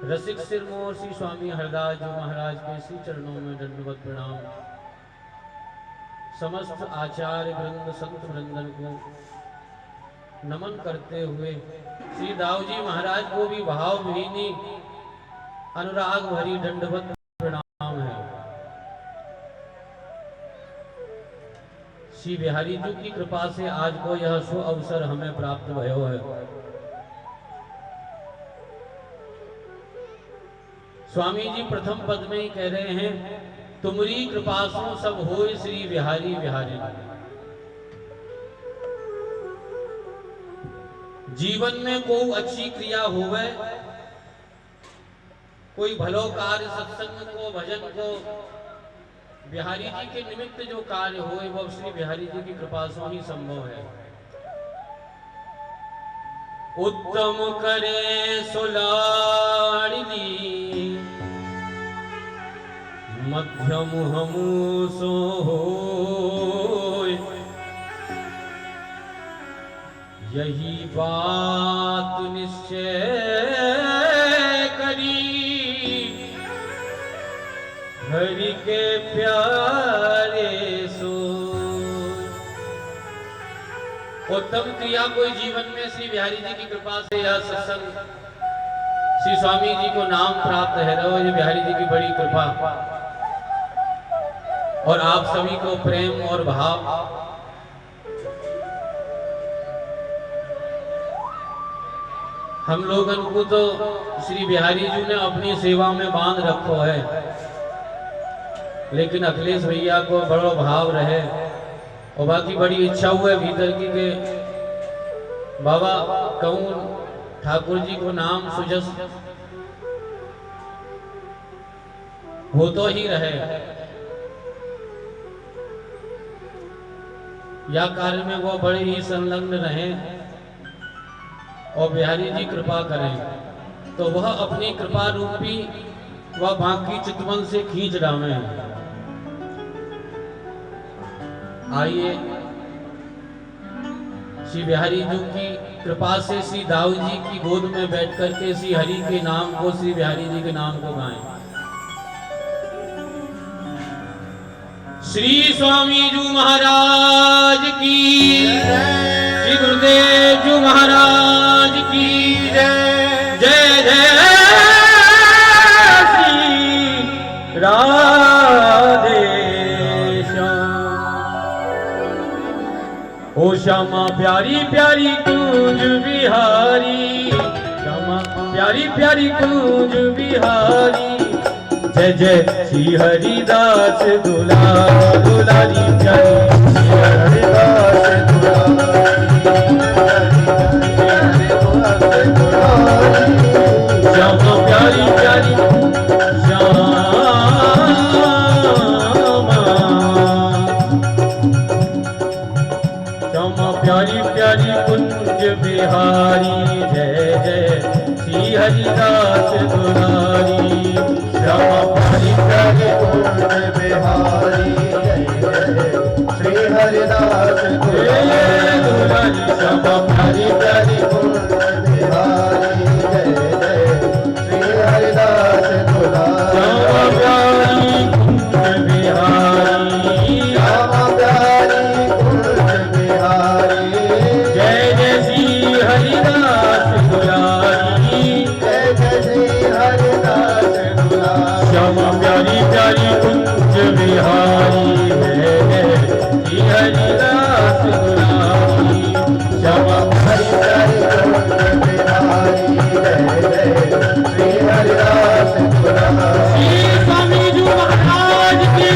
रसिक सिरमौर श्री स्वामी हरदास जी महाराज के श्री चरणों में दंडवत प्रणाम। समस्त आचार्य वृंद संत वृंदन को नमन करते हुए श्री दाऊ जी महाराज को भी भाव विहीनी अनुराग भरी दंडवत प्रणाम है। श्री बिहारी जी की कृपा से आज को यह शुभ अवसर हमें प्राप्त भयो है। स्वामी जी प्रथम पद में ही कह रहे हैं, तुमरी कृपा सो सब होय श्री बिहारी बिहारी। जीवन में कोई अच्छी क्रिया होवे, कोई भलो कार्य सत्संग को भजन को बिहारी जी के निमित्त जो कार्य होए वो श्री बिहारी जी की कृपा से ही संभव है। उत्तम करे सुलाड़ी मध्यम हमू सो होय, यही बात निश्चय करी हरि के प्यारे सो। उत्तम क्रिया कोई जीवन में श्री बिहारी जी की कृपा से यह सत्संग श्री स्वामी जी को नाम प्राप्त है। रहो ये बिहारी जी की बड़ी कृपा और आप सभी को प्रेम और भाव। हम लोगन को तो श्री बिहारी जी ने अपनी सेवा में बांध रखो है, लेकिन अखिलेश भैया को बड़ो भाव रहे और बाकी बड़ी इच्छा हुए भीतर की के बाबा कहूं ठाकुर जी को नाम सुजस हो तो ही रहे, या कार्य में वो बड़े ही संलग्न रहे और बिहारी जी कृपा करें तो वह अपनी कृपा रूपी वह बाकी चितवन से खींच डाले। आइए श्री बिहारी जी की कृपा से श्री दाऊ जी की गोद में बैठ करके श्री हरि के नाम को, श्री बिहारी जी के नाम को गाएं। श्री स्वामी जी महाराज की, श्री गुरुदेव जी महाराज की जय जय जय श्री राधे ओ श्यामा प्यारी प्यारी कुंज बिहारी, श्यामा प्यारी प्यारी कुंज बिहारी। जय जय श्री हरिदास दुलारी दुलारी प्यारी, श्री हरिदास श्यामा प्यारी प्यारी श्यामा श्यामा प्यारी प्यारी कुंज बिहारी। जय जय श्री हरिदास दुलारी, श्यामा प्यारी प्यारी कुंज बिहारी। जय जय श्री हरिदास दुलारी, श्यामा प्यारी प्यारी कुंज बिहारी। जय जय श्री हरिदास दुलारी, श्यामा प्यारी कुंज बिहारी, श्यामा प्यारी कुंज बिहारी। जय जय श्री हरिदास दुलारी, जय जय श्री हरिदास दुलारी, श्यामा प्यारी प्यारी कुंज बिहारी। जय जय श्री हरिदास दुलारी, श्यामा प्यारी प्यारी कुंज बिहारी। जय जय श्री हरिदास दुलारी। श्री स्वामी जी महाराज की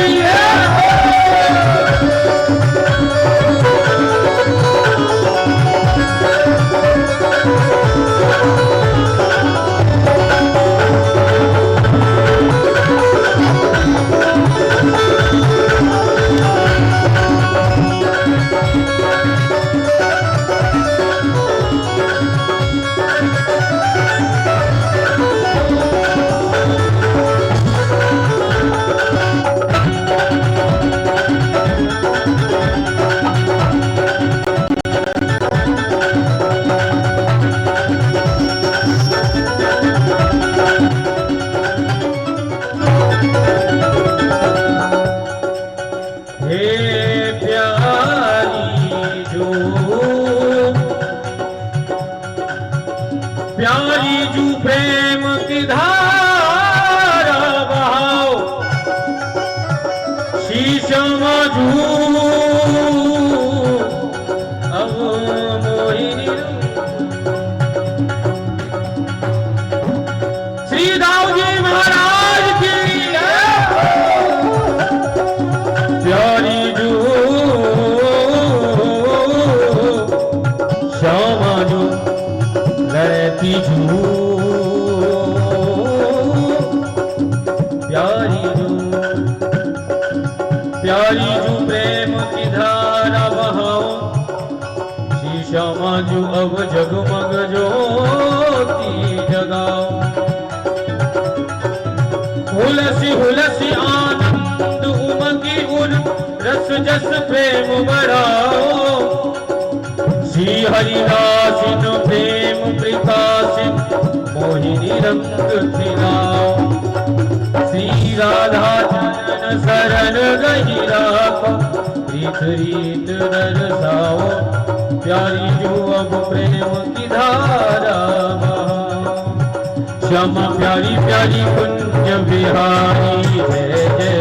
समझू अब मोहिनी श्री दाऊ जी महाराज की प्यारी जू समझू लड़ती जू प्यारी जू प्रेम की धारा बहाओ शीशा जो अब जगमग ज्योति जगाओ हुलसी हुलसी आनंद उमगी उर रस जस प्रेम बढ़ाओ श्री हरिदासिन प्रेम प्रकाशिन मोहिनी रंग खिलाओ श्री राधा चरण शरण गही राखो रीत रीत दरसाओ प्यारी जो अब प्रेम की धारा बहाओ श्यामा प्यारी प्यारी कुंज बिहारी जय जय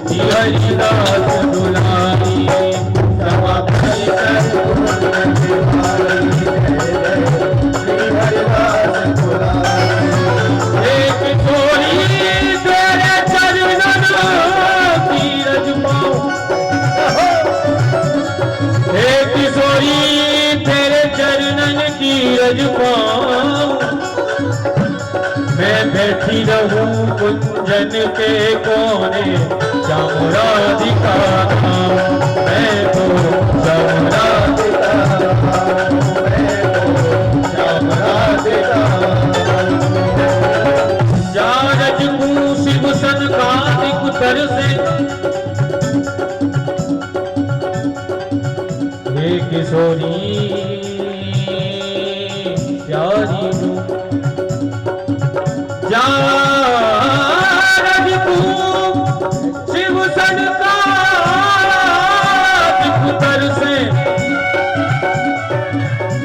श्री हरिदास दुलारी श्यामा प्यारी प्यारी कुंज बिहारी जय जय श्री हरिदास दुलारी एक छोरी तेरे चरणन की रज पाओ एक किशोरी तेरे चरणन की रज पाओ मैं बैठी रहूं कुंजन के कोने श्याम राधिका मैं तो श्याम राधिका मैं तो श्याम राधिका जारज को शिव सन कार्तिक तर से हे किशोरी प्यारी जू जारज को शिव सन कार्तिक तर से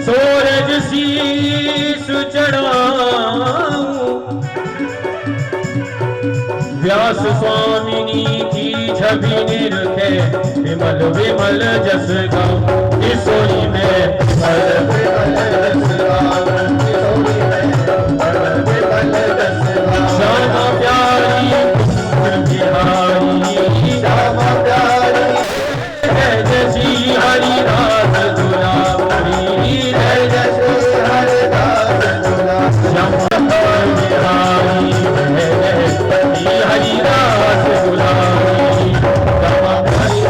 सूरज शीश चढ़ाऊं व्यास स्वामिनी की छवि निरखे विमल विमल जस गाऊं किशोरी में विमल जस गाऊं किशोरी में विमल जस गाऊं श्यामा प्यारी बिहारी श्यामा प्यारी जय जय श्री हरिदास दुलारी जय जय श्री हरिदास दुलारी श्यामा बिहारी जय जय श्री हरिदास दुलारी श्यामा प्यारी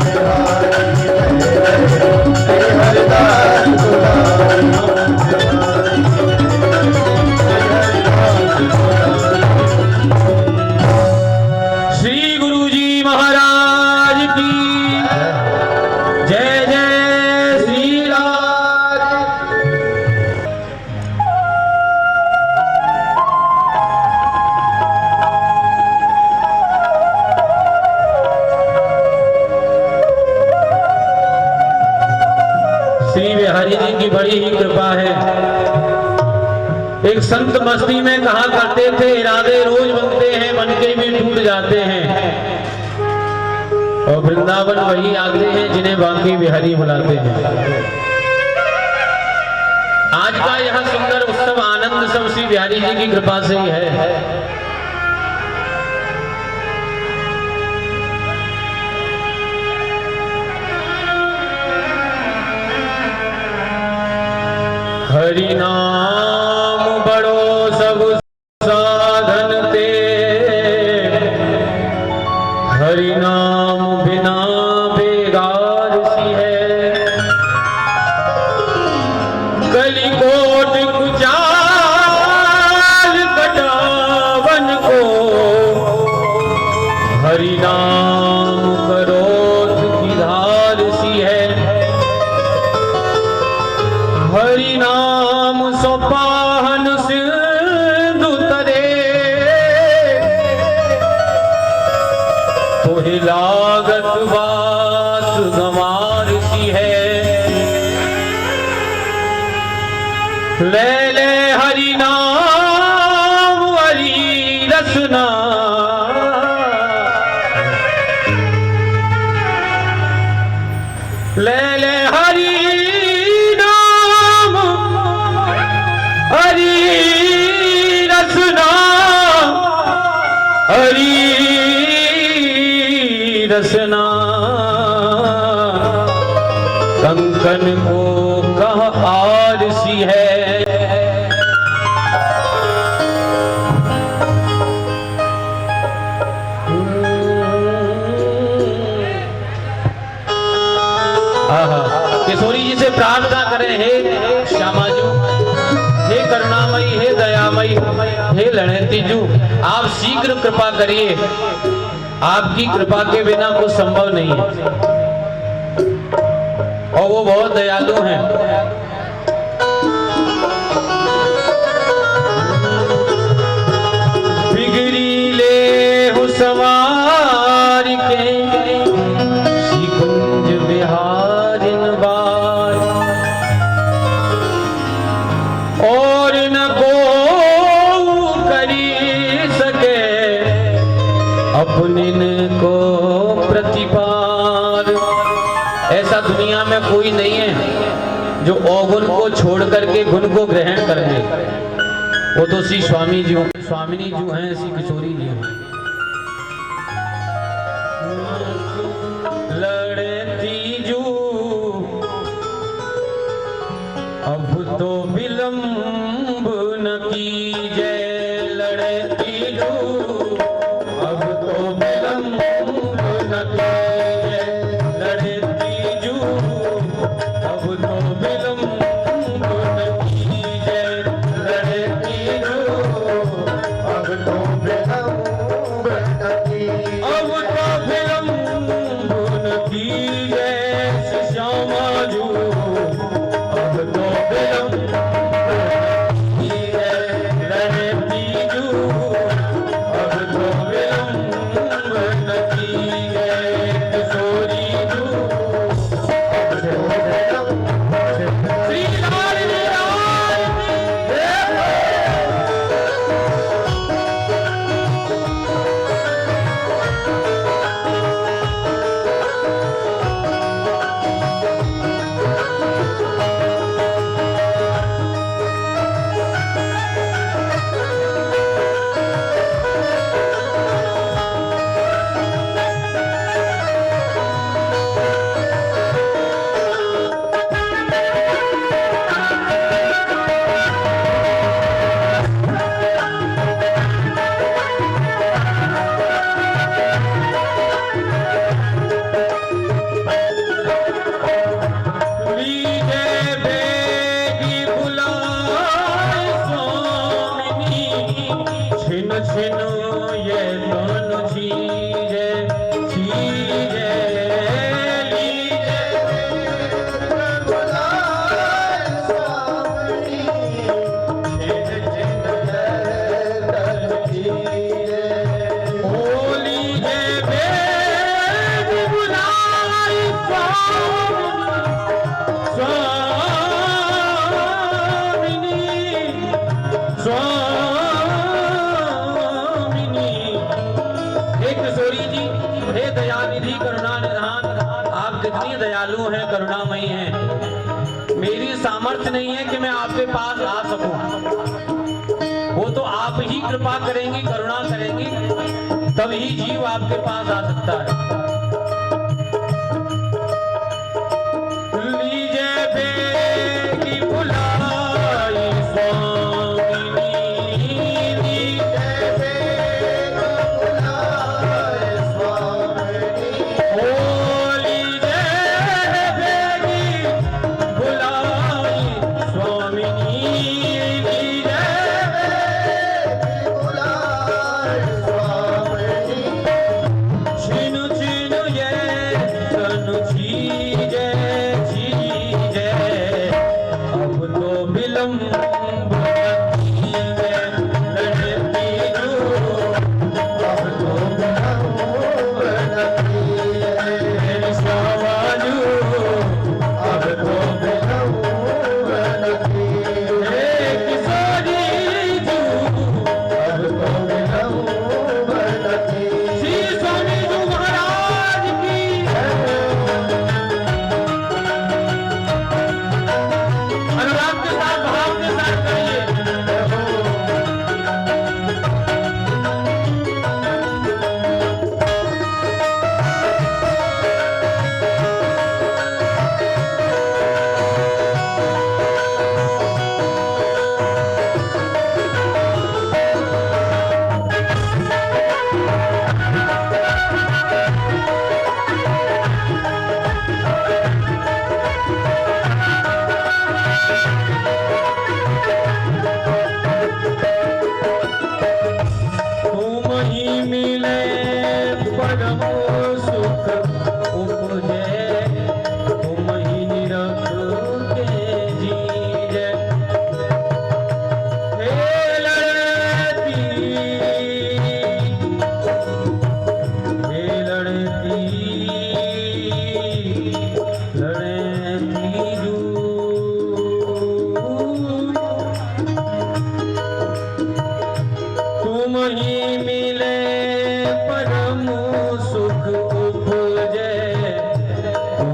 बिहारी जय जय श्री हरिदास दुलारी श्री गुरु जी महाराज की जय जय श्री राज। श्री बिहारी जी की बड़ी ही कृपा है। एक संत मस्ती में कहा करते थे इरादे रोज बनते हैं बन के भी टूट जाते हैं और वृंदावन वही आगरे हैं जिन्हें बांकी बिहारी बुलाते हैं। आज का यह सुंदर उत्सव आनंद सब श्री बिहारी जी की कृपा से ही है। हरि नाम बड़ो सब साधन ते हरि नाम बिना बेगार सी है कली कोट कुचाल कटावन को हरि नाम करोत की धार सी है हरि नाम सोपाहन सिंधु तरे तोहि लागत बात गंवार सी है ले ले हरि नाम हरि रसना ले ले हरि नाम हरि रसना हरि रसना कंकन को कह आरसी है। किशोरी जी से प्रार्थना करें, हे श्यामाजू, हे करुणामयी, हे दयामयी, हे लड़तीजू, आप शीघ्र कृपा करिए। आपकी कृपा के बिना कुछ संभव नहीं है और वो बहुत दयालु हैं। बिगड़ी ले हो सवार के श्री कुंज बिहारिन बार और न को करी सके अपने को प्रतिपाल। ऐसा दुनिया में कोई नहीं है जो अवगुण को छोड़ करके गुण को ग्रहण कर ले। वो तो श्री स्वामी जी, स्वामिनी जी हैं, श्री किशोरी जी हैं। लड़ती जू अब तो विलंब न कीजे, लड़ती जू अब तो विलंब न कीजे, लड़ती जू अब तो विलंब न कीजे, लड़ती जू अब तो विलंब न कीजे, अब तो विलंब न कीजे श्यामा जू अब तो विलंब दयालु हैं, करुणामयी हैं। मेरी सामर्थ्य नहीं है कि मैं आपके पास आ सकूं, वो तो आप ही कृपा करेंगी, करुणा करेंगी, तभी जीव आपके पास आ सकता है। लीजिए बेगी बुलाई स्वामिनी, लीजिए बेगी बुलाई स्वामिनी, ओ लीजिए बेगी बुलाई स्वामिनी, लीजिए बेगी बुलाई स्वामिनी, छिन छिन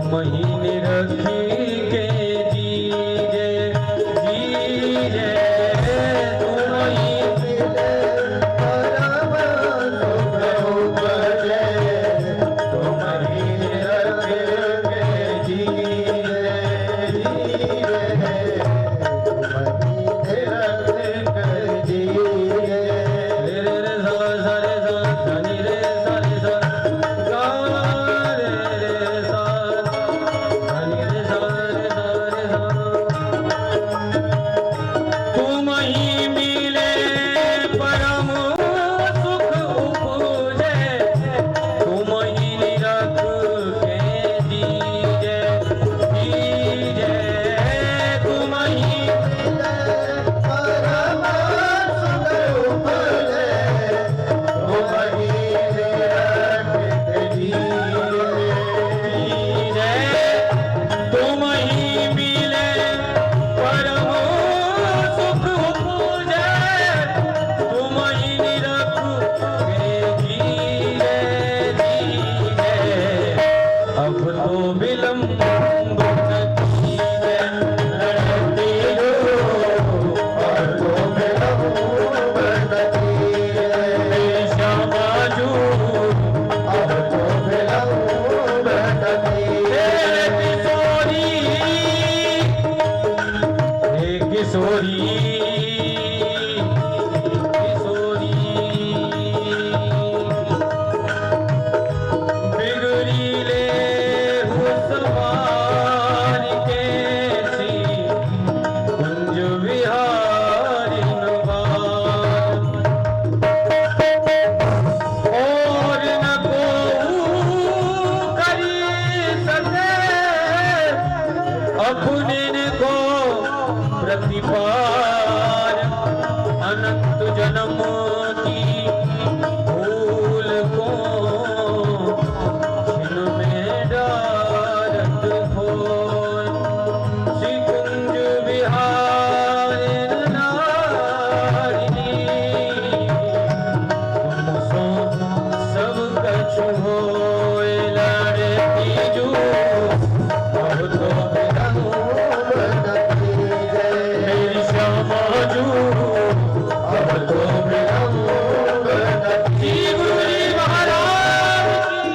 तुम ही निरखी के जीजे जीजे तुम ही मिले परम सुख उपजे तुम ही निरखी के जीजे जीजे तुम ही निरखी के जीजे रे रे सा सा रे सा धनी रे सा रे सा गा रे रे सा धनी रे सा रे सा रे सा तुम ही मिले परम सुख उपजे तुम ही निरख के जीजे जीजे तुम ही मिले परम सुख उपजे तुम ही निरख के जीजे तुम ही मिले परम सुख उपजे तुम ही निरख के जीजे जीजे अब तो विलंब न कीजे लड़ती हो अब तो विलंब न कीजे श्यामाजू अब तो विलंब न कीजे किशोरी किशोरी बिगड़ी ले सवार के सी कुंज विहारी नवार और न को करी सके अपने को प्रतिपार अनंत जन्म की भूल को छिन में डारत होय श्री कुंज विहारी नारिणी तुम सो सब कछु होय लड़ती जू अब तो मेरी श्यामाजू अब तो विलंब न कीजे गुरुजी महाराज की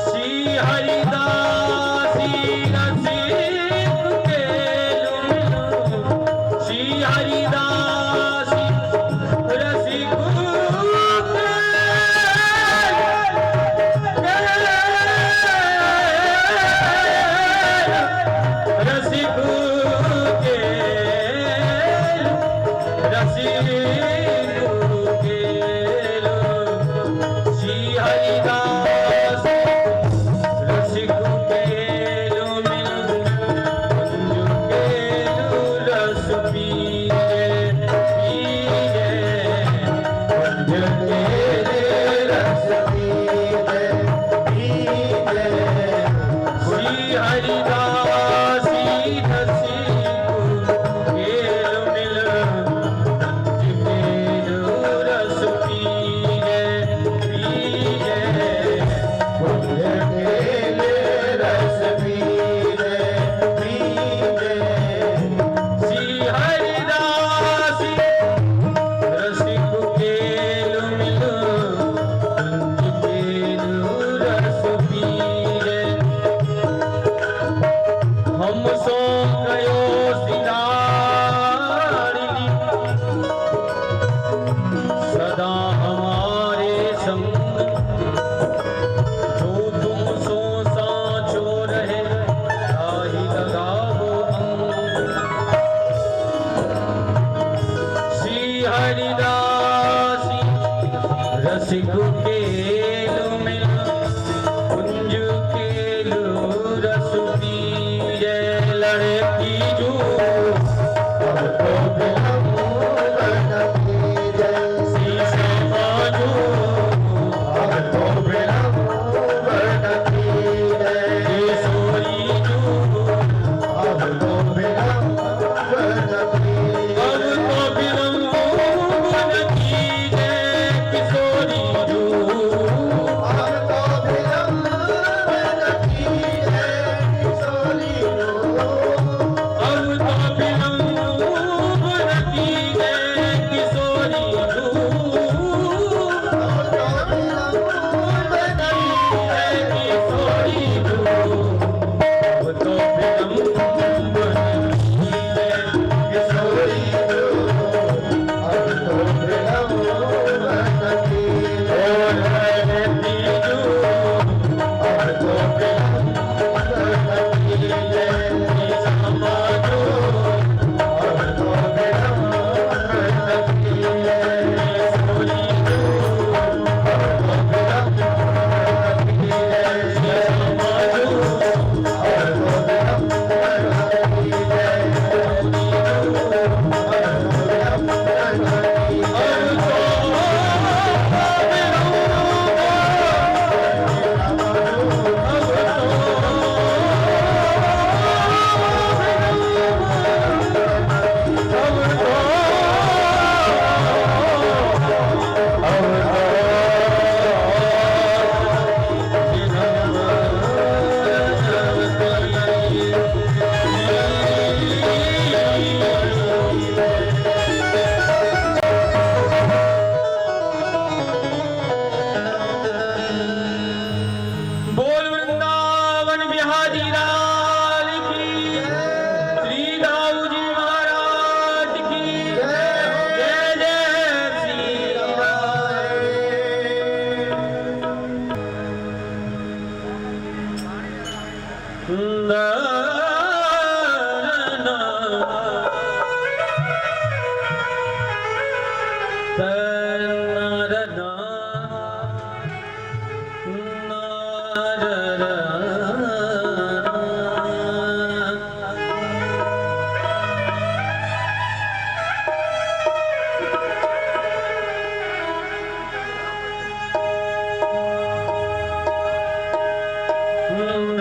श्री हरिदासी रसिक के श्री हरिदासी रसिक रसिक के रसिक के श्री हरिदास रसिक केलु मिल कुंज केलु रस पीजे पीजे कुंज केलु रस पीजे पीजे श्री हरिदासी रस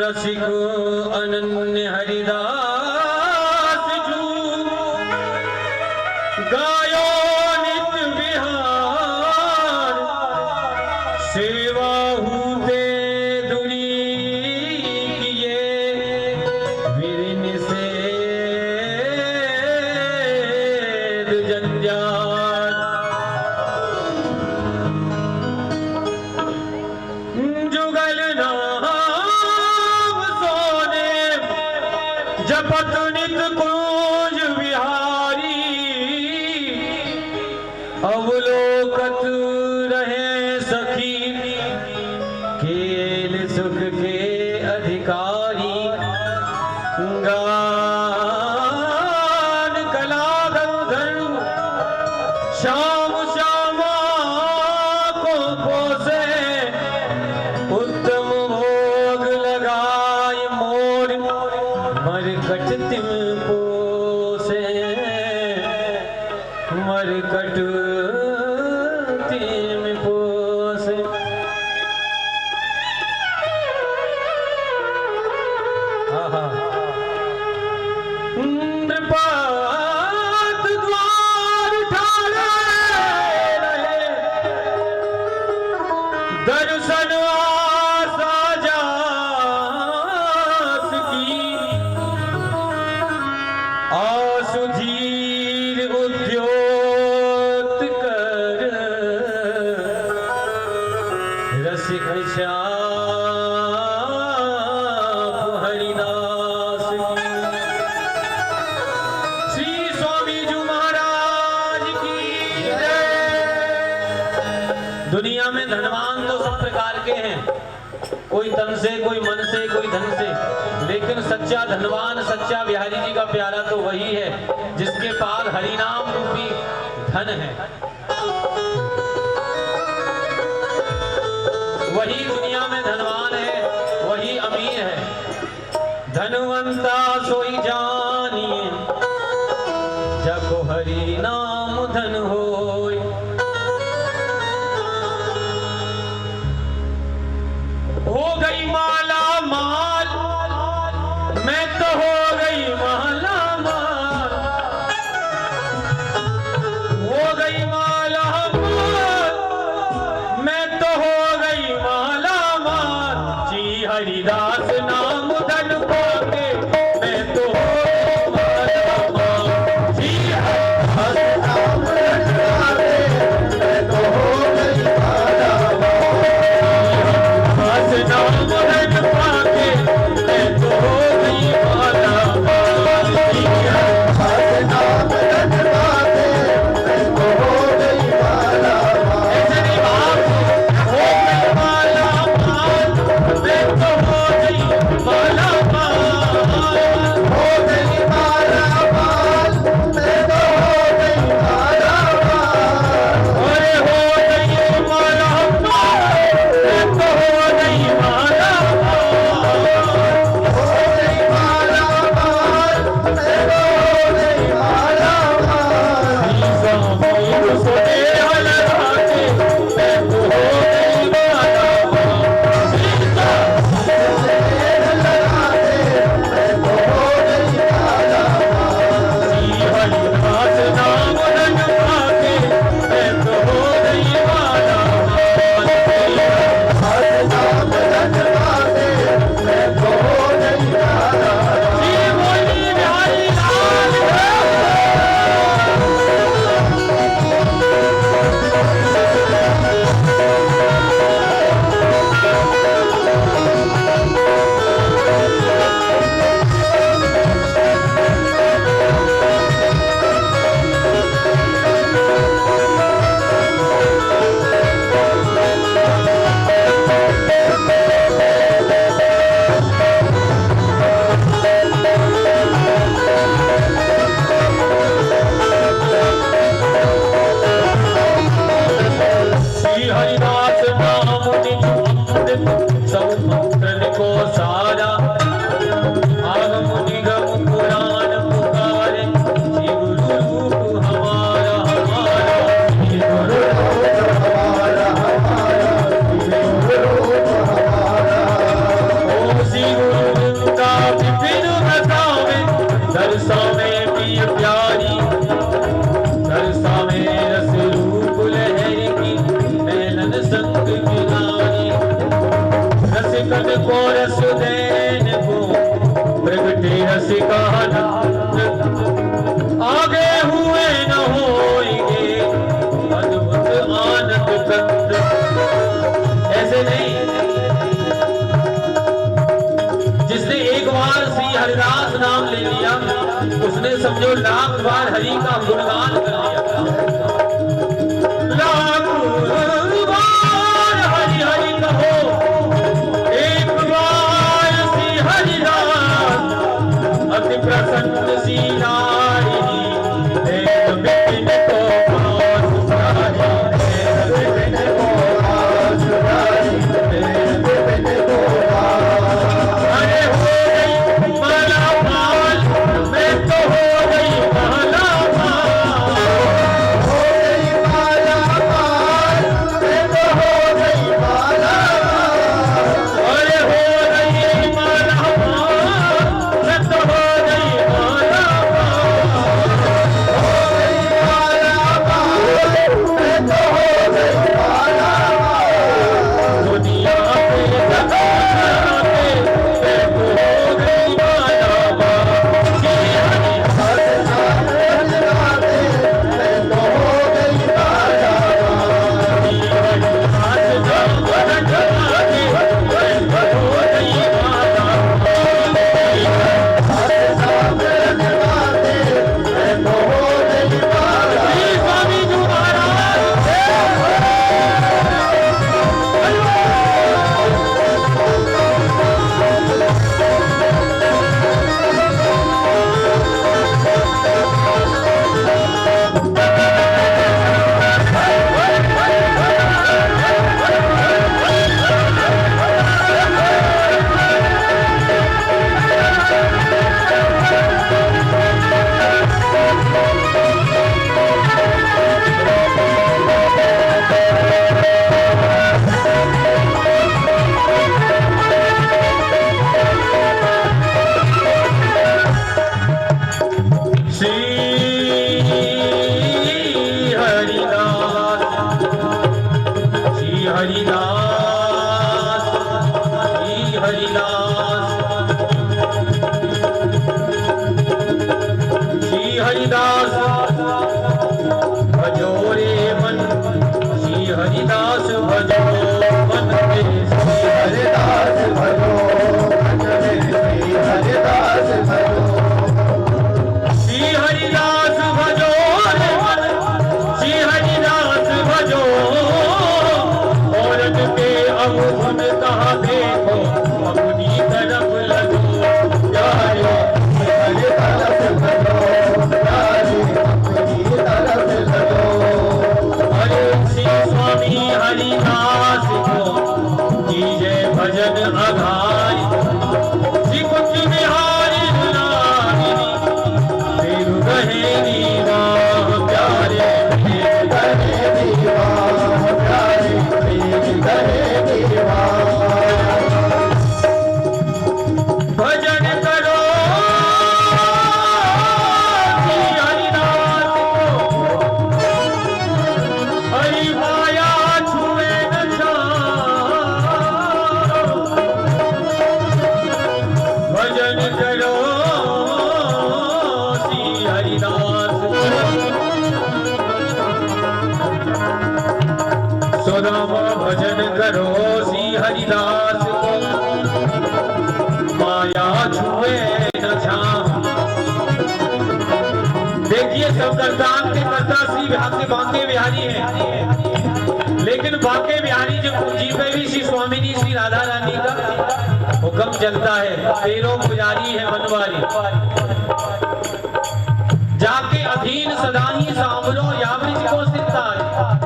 रसिक अनन्य हरिदास जू गायो नित्य विहार सेवा हूते दुरी किए विरिन से जंजाल जुगल जपत नित कुंज विहारी अवलोकत रहे सखी खेल सुख के अधिकारी गान कला गंधर्व श्याम श्यामा को पोसे उत्तम भोग लगाए मोर मरकट तिम पोसे मरकट तिम पोसे। नृपात द्वार ठाड़े रहे दर्शन आसा जास की आसुधीर उद्योत कर रसिक श्याम हरिदास की। श्री स्वामी जी महाराज की जय। दुनिया में धनवान तो सब प्रकार के हैं, कोई तन से, कोई मन से, कोई धन से, लेकिन सच्चा धनवान सच्चा बिहारी जी का प्यारा तो वही है जिसके पास हरिनाम रूपी धन है। वही दुनिया में धनवान है, वही अमीर है। धनवंता सो सोई जानिए, जको हरि नाम धन होय। हो गई माला माल, मैं तो हो गई माला माल। हो गई माला माल, मैं तो हो गई माला माल। जी हरिदास नाम धन पाके, मैं तो हो गई माला माल। जी हरिदास नाम धन पाके, मैं तो हो गई माला माल। हरिदास नाम धन पाके, मैं तो हो गई माला माल। जी हरिदास नाम धन पाके, मैं तो हो गई माला माल। ऐसे नहीं बाप, हो गई माला माल, मैं तो हो गई माला माल। हो गई माला माल, मैं तो हो गई माला माल। अरे हो गई माला माल, मैं तो हो गई माला माल। हो गई माला माल, मैं तो हो गई माला माल। ईसा मोर सोने हल राजे, मैं तो हो गई माला माल। ईसा मोर हल राजे, मैं तो हो गई माला माल। जी हरिदास नाम धन पाके, मैं तो हो गई माला माल। हरिदास नाम धन पाके, मैं तो हो गई माला माल। जी बोली बिहारी लाल श्री हरिदास नाम निज अमृत, सब मंत्रन को सारा। आगम निगम पुराण पुकारे, श्री गुरु रूप हमारा हमारा। श्री गुरु रूप हमारा हमारा, श्री गुरु रूप हमारा। ओम श्री गुरु का विपिन बसावे, दर्शावे प्रिय प्यारी। दर्शावे रस रूप लहर की, मेलन संग किनारी। रसिकन को रस देन को, प्रगटे रसिका नाथ। आगे हुए न होएंगे, अद्भुत आनंद कंद। ऐसे नहीं, जिसने एक बार श्री हरिदास नाम ले लिया, उसने समझो लाख बार हरि का गुणगान कर लिया। लाख बार हरि हरि कहो, एक बार श्री हरिदास। अति प्रसन्न सी नारी, देव विपिन को पास उतारी। देव विपिन को पास उतारी, देव विपिन को पास। अरे हो गई माला माल, मैं तो हो गई माला माल। हो गई माला माल, मैं तो हो गई माला माल। अरे हो गई माला माल, मैं तो हो गई माला माल। हरिदास भजो रे मन, श्री हरिदास भजो मन रे, श्री हरिदास भजो मन रे, श्री हरिदास भजो, श्री हरिदास भजो रे मन, श्री हरिदास भजो, औरत के अवगुण कहा देखो, अपनी तरफ लगो, प्यारे हरिदास भजो, प्यारे अपनी तरफ लगो। हरे श्री स्वामी हरिदास को कीजे भजन आधारी, श्री कुंज बिहारी दुलारी, देव कहे दीवान प्यारे, देव कहे दीवान प्यारे, देव कहे दीवान। भजन करो श्री हरिदास को, हरि माया छुए न जाओ। भजन करो श्री हरिदास को, सुदामा भजन करो श्री हरिदास को, माया छुए न छाओ। देखिए सब करतान के कर्ता श्री बांके बिहारी है, लेकिन बांके बिहारी जो जी पे भी श्री स्वामिनी श्री राधा रानी का हुक्म चलता है। तेरो पुजारी है बनवारी, जाके अधीन सदा ही सांभलो, यावृज को सितार,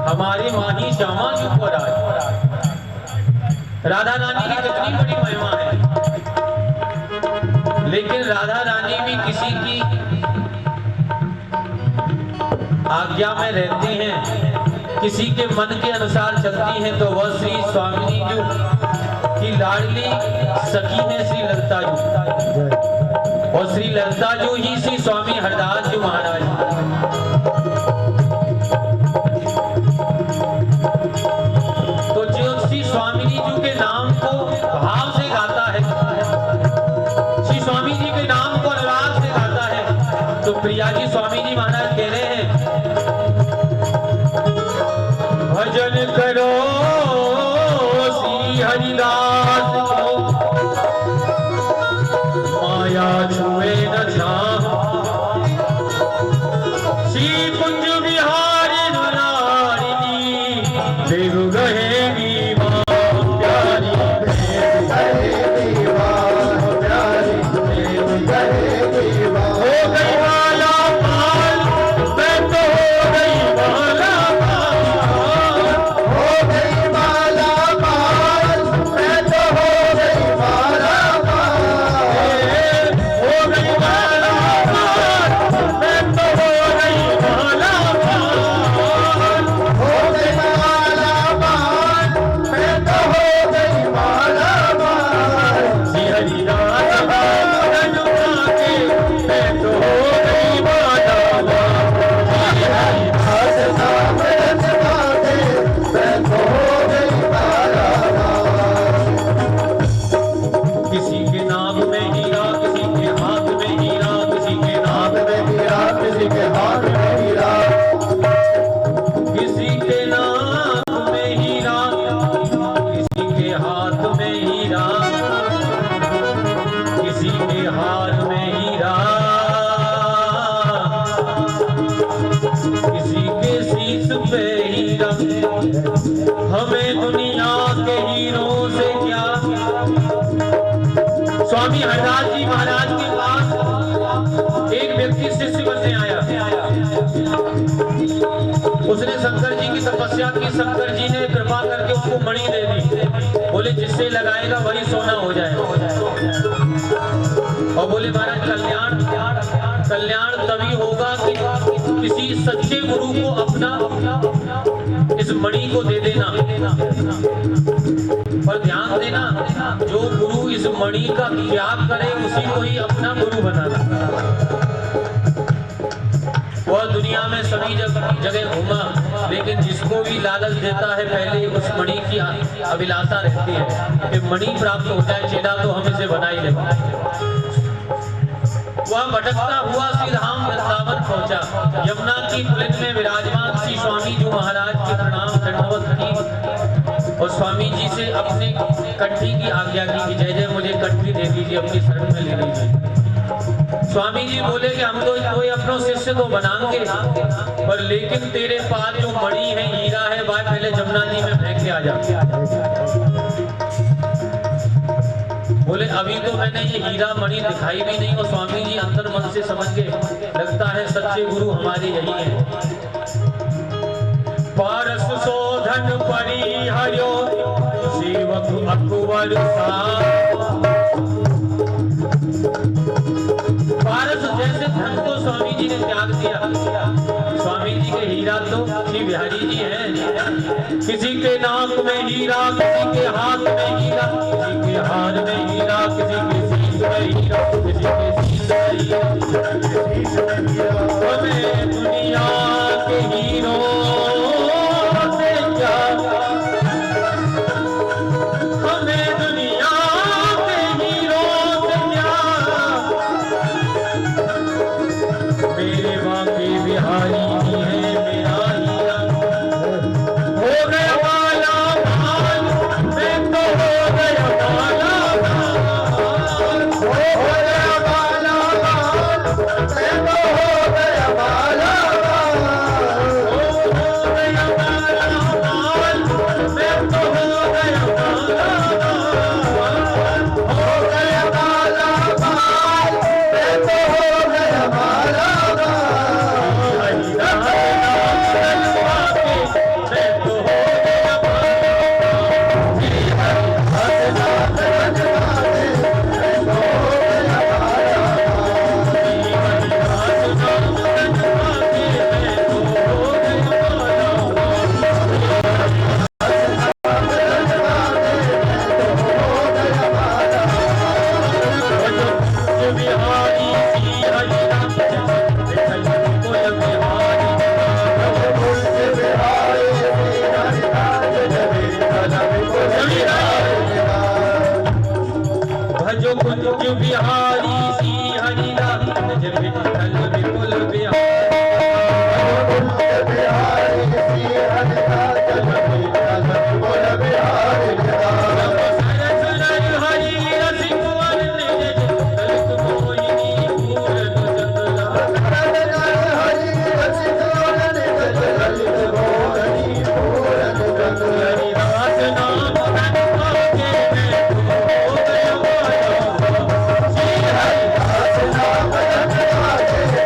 हमारे माही श्यामा जी को राज। राधा रानी की कितनी बड़ी महिमा है, लेकिन राधा रानी भी किसी की आज्ञा में रहती हैं, किसी के मन के अनुसार चलती हैं। तो वह श्री स्वामिनी जी की लाडली सखी है श्री ललिता जी, और श्री ललिता जी ही श्री स्वामी हरदास जी महाराज। तो जो श्री स्वामिनी जी के नाम को भाव से गाता है, श्री स्वामी जी के नाम को अनुराग से गाता है, तो प्रिया जी स्वामी जी महाराज कह रहे हैं भजन करो श्री हरिदास को, माया छुए न जाओ। श्री कुंज बिहारी दुलारी, देव गहेगी मां प्यारी, देव गहेगी मां प्यारी, देव गहेगी मां। हो गई माला पाल, मैं तो हो गई माला पाल, हो गई माला पाल, मैं तो हो गई माला पाल, हो गई माला पाल, मैं तो हो गई माला पाल, हो गई माला पाल, मैं तो हो गई माला पाल। श्री हरिदास भजन गाके मैं तो हो गई माला पाल, श्री हरिदास भजन गाके मैं तो हो गई माला पाल। किसी के नाक में हीरा, किसी के हाथ में हीरा, किसी के नाक में हीरा, किसी के हाथ में हीरा, किसी के नाक में हीरा, किसी के हाथ में हीरा, किसी के हाथ में हीरा, किसी के शीश पे हीरा। हमें दुनिया के हीरों से क्या। स्वामी हरदास जी महाराज के पास एक व्यक्ति शिष्य बनने आया, उसने शंकर जी की तपस्या की, शंकर जी ने कृपा करके उसको मणि दे दी, बोले जिससे लगाएगा वही सोना हो जाएगा। और बोले महाराज कल्याण तभी होगा कि किसी सच्चे गुरु को अपना इस मणि को दे देना। पर ध्यान देना, जो गुरु इस मणि का त्याग करे उसी को ही अपना गुरु बनाना। वह दुनिया में सभी जगह घूमा, लेकिन जिसको भी लालच देता है पहले उस मणि की अभिलाषा रहती है कि मणि प्राप्त हो जाए, चेला तो हम इसे बना ही लेंगे। वह भटकता हुआ श्री धाम वृंदावन पहुंचा। यमुना की कुलिन में विराजमान श्री स्वामी जी महाराज के प्रणाम दंडवत की और स्वामी जी से अपने कंठी की आज्ञा की कि जय जय मुझे कंठी दे दीजिए, अपनी शरण में ले लीजिए। स्वामी जी बोले कि हम तो कोई अपनों शिष्य तो बनाएंगे, पर लेकिन तेरे पास जो मणि है, हीरा है, वह पहले जमुना जी में फेंक के आ जा। बोले अभी तो मैंने ये हीरा मणि दिखाई भी नहीं, और स्वामी जी अंतर मन से समझ के लगता है सच्चे गुरु हमारे यही हैं। पारस शोधन परिहर्यो सेवक अकबर पारस जैसे धन को स्वामी जी ने त्याग दिया। स्वामी जी के हीरा तो श्री बिहारी जी हैं। किसी के नाक में हीरा, किसी के हाथ में हीरा, किसी के हार में हीरा, किसी के शीश में हीरा, किसी के शीश में हीरा। हमें दुनिया के हीरों से क्या, हमें दुनिया के हीरों से क्या, मेरे बाकी बिहारी जी है मेरा हीरा। हो गया वाला माल, मैं तो हो गया वाला माल, हो गया वाला माल, मैं तो हो गया वाला माल, हो गया वाला माल, मैं तो हो गया वाला माल, हो गया वाला माल, मैं तो हो गया वाला भजो कुंज बिहारी सी हरिदा, निज विठ्ठल विपुल बिहारी, कुंज बिहारी सी हरिदा, निज विठ्ठल विपुल बिहारी। सरस नर हरि रसिक वर निज ललित मोहिनी पूरन चंद्रा, सरस नर हरि रसिक वर निज ललित मोहिनी पूरन चंद्रा। हरिदास नाम धन पाके मैं हो गया वाला, श्री हरिदास नाम धन पाके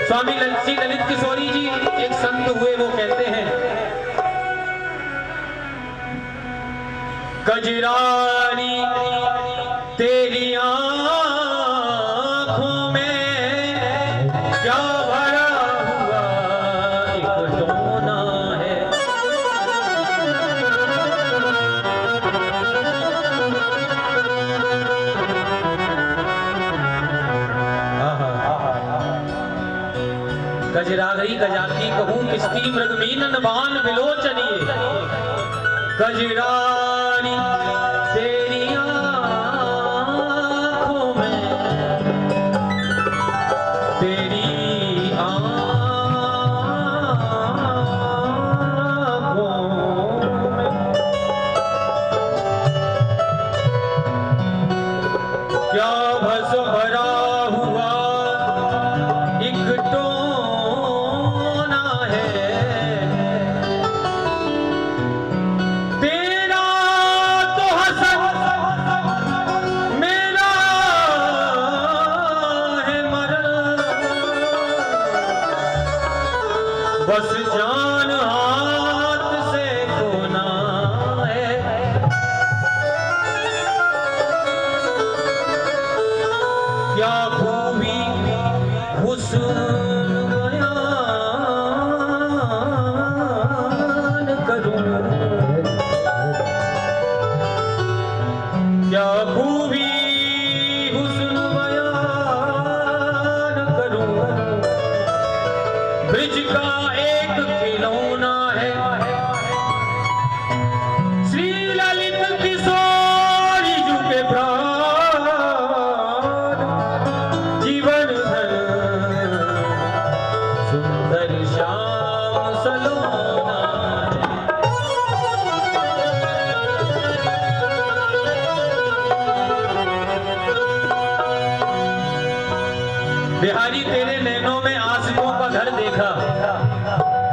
स्वामी श्री ललित किशोरी जी एक संत हुए, वो कहते हैं कजरारी तेरी आंखों में क्या भरा हुआ एक टोना है। गजरागरी गजाती कहूँ किसकी मृग मीनन बान बिलोचनिए। गजरानी तेरी आँखों में तेरी आँखों में क्या भस भरा हुआ एक टोना है। तेरा तो हसन मेरा है मरण, बस जान हाथ से खोना है। क्या खूबी हुस्न बयान करूं, क्या खूबी हुस्न बयान करूं। ब्रिज का एक खिलौना है श्री ललित किशोरी जी के प्राण, जीवन भर सुंदर श्याम सलोना है। बिहारी तेरे नैनों में आशिकों का घर देखा,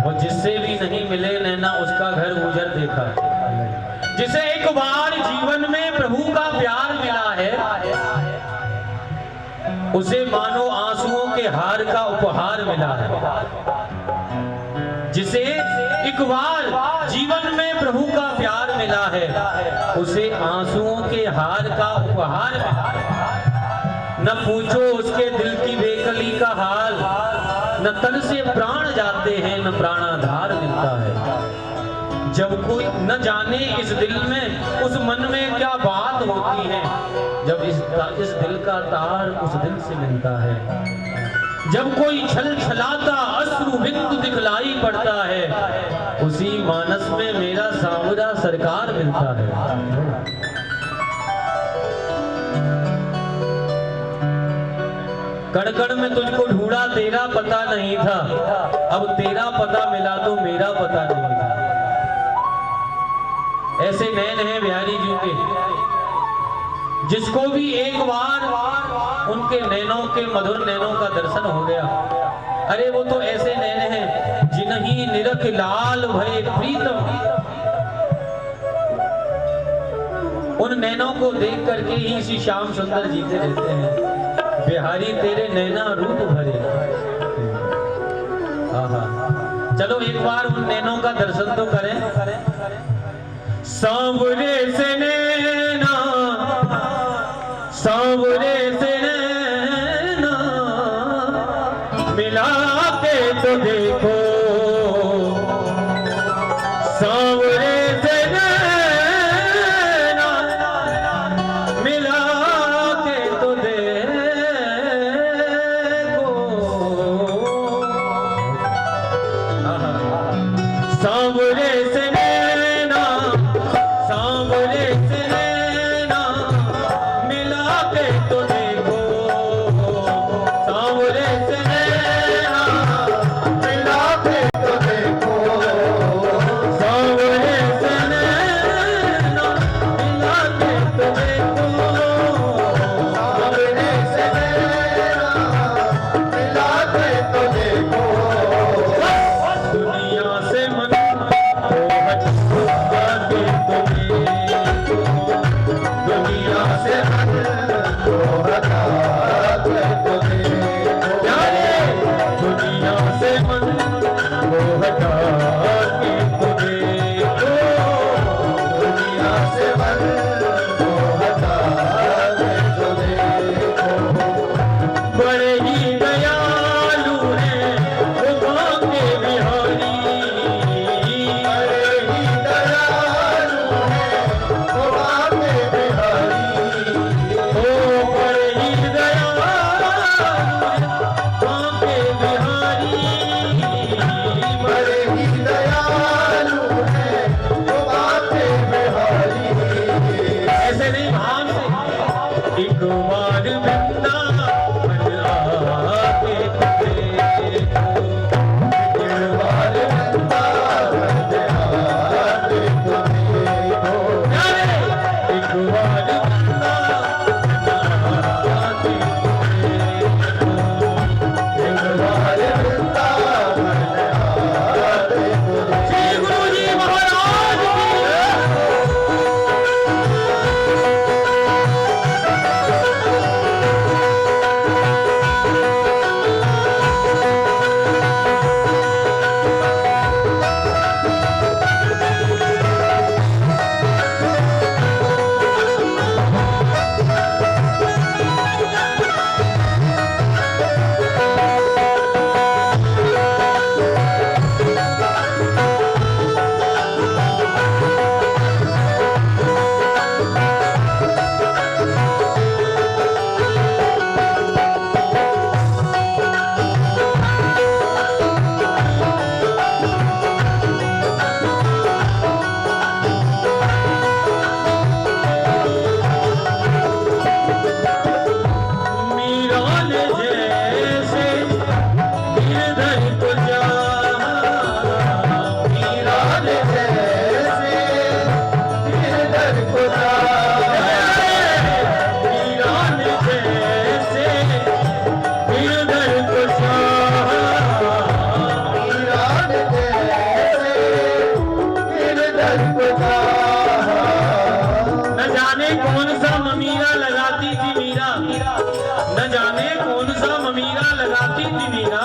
वो जिससे भी नहीं मिले नैना उसका घर उजर देखा। जिसे एक बार जीवन में प्रभु का प्यार मिला है, उसे मानो आंसुओं के हार का उपहार मिला है। जिसे एक बार जीवन में प्रभु का प्यार मिला है, उसे आंसुओं के हार का उपहार मिला है। न पूछो उसके दिल की बेकली का हाल, न तन से प्राण जाते हैं न प्राणाधार मिलता है। जब कोई न जाने इस दिल में उस मन में क्या बात होती है, जब इस दिल का तार उस दिल से मिलता है। जब कोई छल छलाता अश्रु बिंदु दिखलाई पड़ता है, उसी मानस में मेरा सांवरा सरकार मिलता है। कण कण में तुझको ढूंढा तेरा पता नहीं था, अब तेरा पता मिला तो मेरा पता नहीं था। ऐसे नैन हैं बिहारी जी के, जिसको भी एक बार उनके नैनों के मधुर नैनों का दर्शन हो गया, अरे वो तो ऐसे नैन हैं जिन्हीं निरख लाल भय प्रीतम। उन नैनों को देख करके ही श्री श्याम सुंदर जीते रहते हैं। बिहारी तेरे नैना रूप भरे। आहा, चलो एक बार उन नैनों का दर्शन तो करें। सांवरे से नैना, सांवरे से नैना मिला के तो देखो, सांवरे से नैना मिला के तो देखो। सांवरे से नैना, सांवरे से नैना मिला के तो देखो, सांवरे से नैना मिला थी मीरा,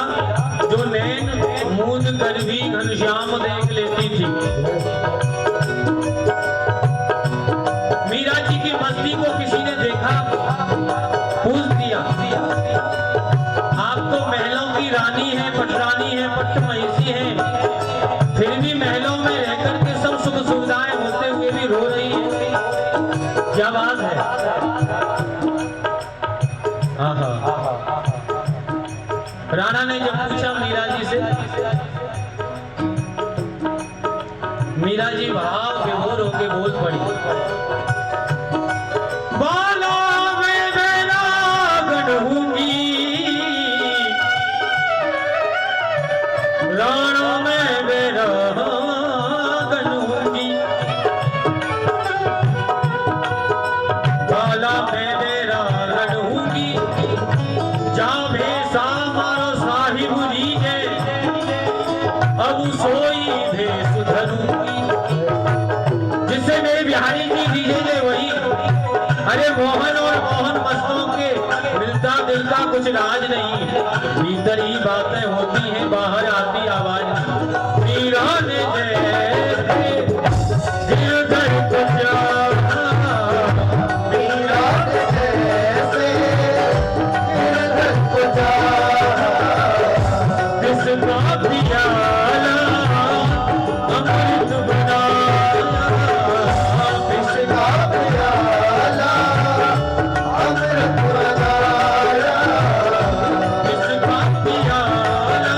जो नैन मूंद कर भी घनश्याम देख लेती थी। मीरा जी की मस्ती को किसी ने देखा, पूछ दिया, आप तो महलों की रानी है, पटरानी है, पट्ट महिषी है, फिर भी महलों में रहकर के सब सुख सुविधाएं होते हुए भी रो रही है, क्या बात है? राणा ने जब पूछा मीरा जी से, मीरा जी भाव विभोर होके बोल पड़ी, बाला में मेरा गढ़ूंगी, राणा में मेरा गढ़ूंगी, बाला में मेरा गढ़ूंगी, जा भेसा मारो साहिब रीजे, अब सोई भेस धरूंगी। जिससे मेरे बिहारी जी दीजिए वही, अरे मोहन और मोहन मस्तों के मिलता दिल का कुछ राज नहीं, भीतर ही बातें होती हैं, बाहर आती आवाज। मीरा ने जैसे गिरधर को चाहा, मीरा ने जैसे गिरधर को चाहा, जिसका प्याला अमृत बनाया, जिसका प्याला अमृत बनाया, जिसका प्याला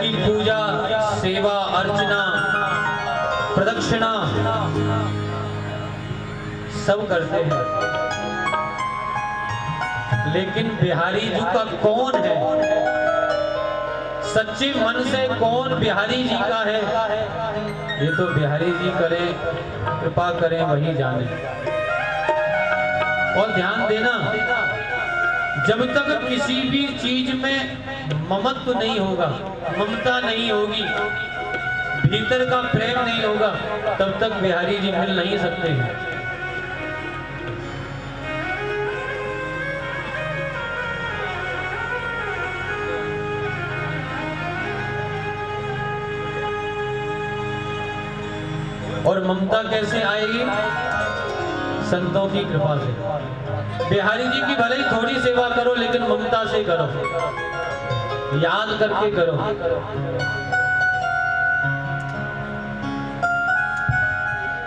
जिनकी पूजा सेवा अर्चना प्रदक्षिणा सब करते हैं, लेकिन बिहारी जी का कौन है, सच्चे मन से कौन बिहारी जी का है, ये तो बिहारी जी करें, कृपा करें, वही जाने। और ध्यान देना, जब तक किसी भी चीज में ममत्व नहीं होगा, ममता नहीं होगी, भीतर का प्रेम नहीं होगा, तब तक बिहारी जी मिल नहीं सकते हैं। और ममता कैसे आएगी? संतों की कृपा से। बिहारी जी की भले ही थोड़ी सेवा करो, लेकिन ममता से करो, याद करके करो।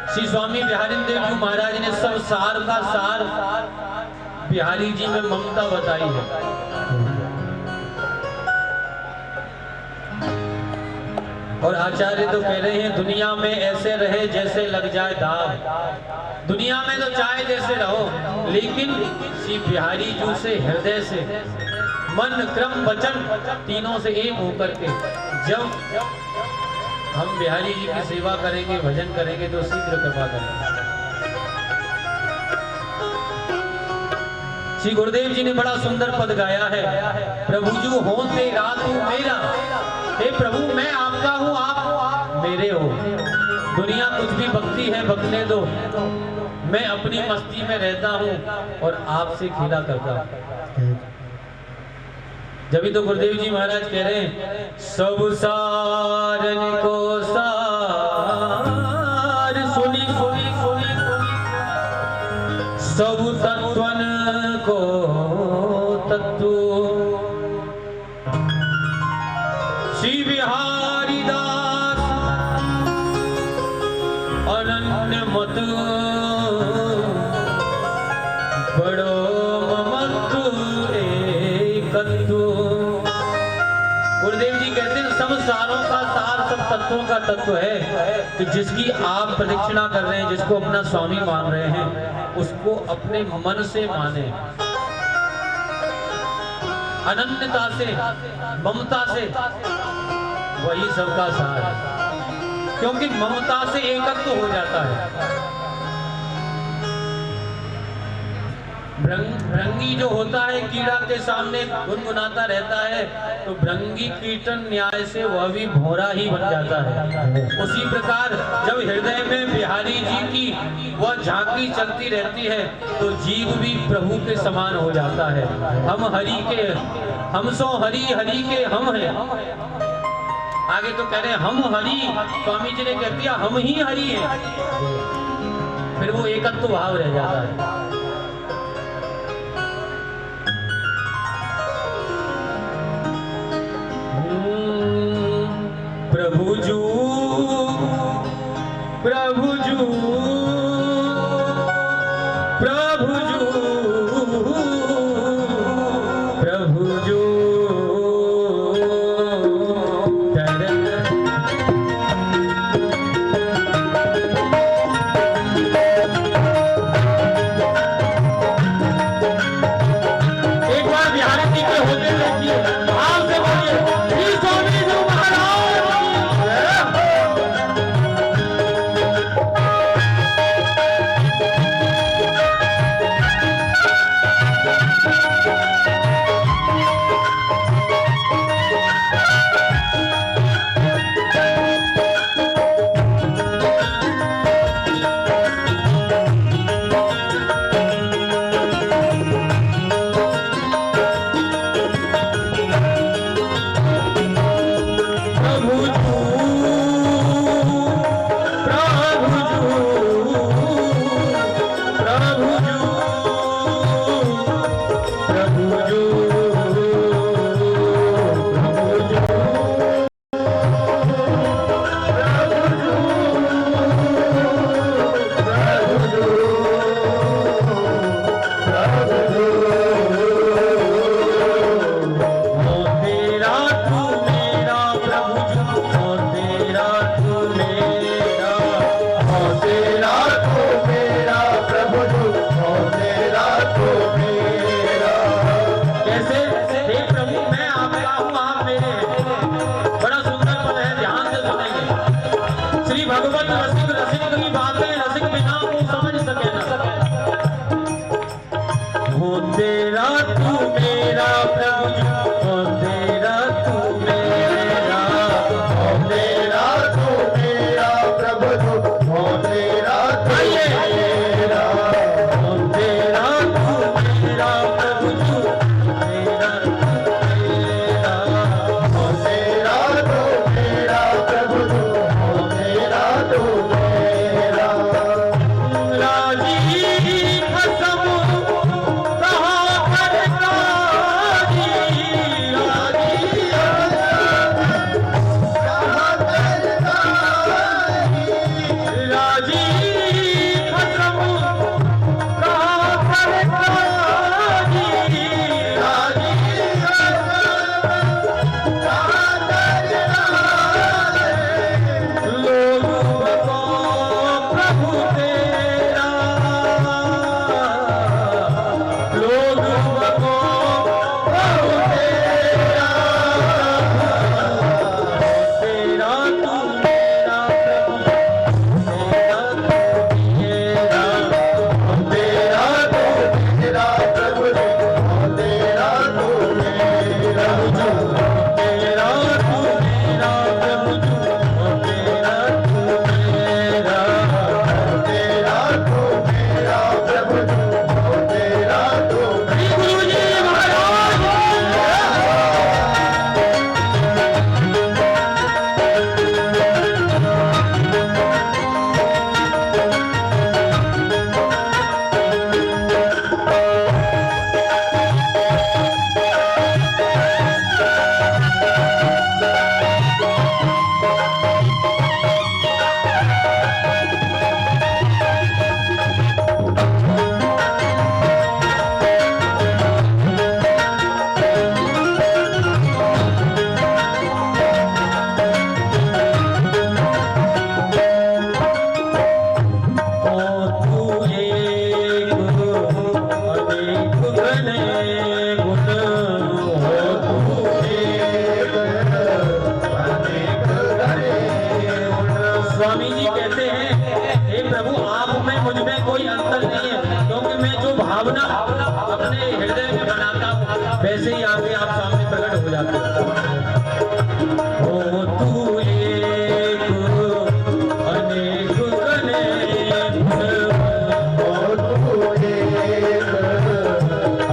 श्री स्वामी बिहारी देव जी महाराज ने सब सार का सार बिहारी जी में ममता बताई है। और आचार्य तो कह रहे हैं, दुनिया में ऐसे रहे जैसे लग जाए दाव। दुनिया में तो चाहे जैसे रहो, लेकिन श्री बिहारी जी से हृदय से मन क्रम वचन तीनों से एक होकर के जब हम बिहारी जी की सेवा करेंगे, भजन करेंगे, तो शीघ्र कृपा करेंगे। श्री गुरुदेव जी ने बड़ा सुंदर पद गाया है, प्रभु जू होते रातू मेरा, हे प्रभु मैं आपका हूँ, आप मेरे हो। दुनिया कुछ भी बकती है बकने दो, मैं अपनी मस्ती में रहता हूँ और आपसे खेला करता हूँ। जब तो गुरुदेव जी महाराज कह रहे हैं, सब सारन को सार सुनी सुनी सुनी सब तत्वन को तत्व, श्री बिहारी दास अनन्य मत बड़ो ममत्व एकत्व। गुरुदेव जी कहते हैं, सब सारों का सार, सब तत्वों का तत्व है कि जिसकी आप प्रदक्षिणा कर रहे हैं, जिसको अपना स्वामी मान रहे हैं, उसको अपने मन से माने, अनन्यता से, ममता से, वही सबका सार है। क्योंकि ममता से एकत्व हो जाता है। भृंगी जो होता है कीड़ा के सामने गुनगुनाता रहता है, तो भृंगी कीर्तन न्याय से वह भी भौरा ही बन जाता है। उसी प्रकार जब हृदय में बिहारी जी की वह झांकी चलती रहती है, तो जीव भी प्रभु के समान हो जाता है। हम हरि के, हम सो हरि, हरि के हम हैं। आगे तो कह रहे हैं हम हरि, स्वामी जी ने कह दिया हम ही हरि हैं। फिर वो एकत्व भाव रह जाता है। प्रभुजू प्रभुजू प्रभुजू प्रभुजू हो तेरा तू मेरा प्रभु जी, हो तेरा तू मेरा, हो तेरा तू मेरा प्रभु जी, हो तेरा तू मेरा, हो तेरा तू मेरा प्रभु जी, तेरा तू मेरा, हो तेरा तू मेरा प्रभु जी, हो तेरा तू मेरा। राजी कसम कहाँ पर राजी, राजी राजी कसम कहाँ पर राजी, लोग बको प्रभु तेरा, लोग बको प्रभु तेरा, तेरा तू मेरा प्रभु, तेरा तू मेरा, तेरा तू मेरा प्रभु जी, हो तेरा तू मेरा, तेरा तू मेरा प्रभु, तेरा तू मेरा, तेरा तू मेरा प्रभु जी, हो तेरा तू गुरु जी महाराज स्वामी जी कहते हैं हे प्रभु आप में मुझ में कोई अंतर नहीं है, क्योंकि मैं जो भावना अपने हृदय में बनाता हूँ वैसे ही आगे आप सामने प्रकट हो जाते हो। ओ तू एक अनेक अनेक, हो तू एक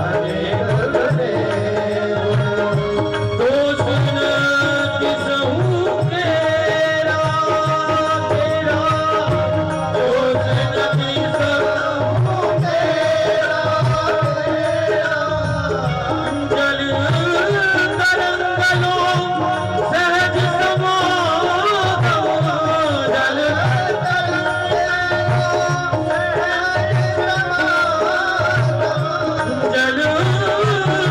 अनेक अनेक, तो सुन किसहू केरा तेरा, तो सुन किसहू जल तरंगलो सहज समागम, जल जल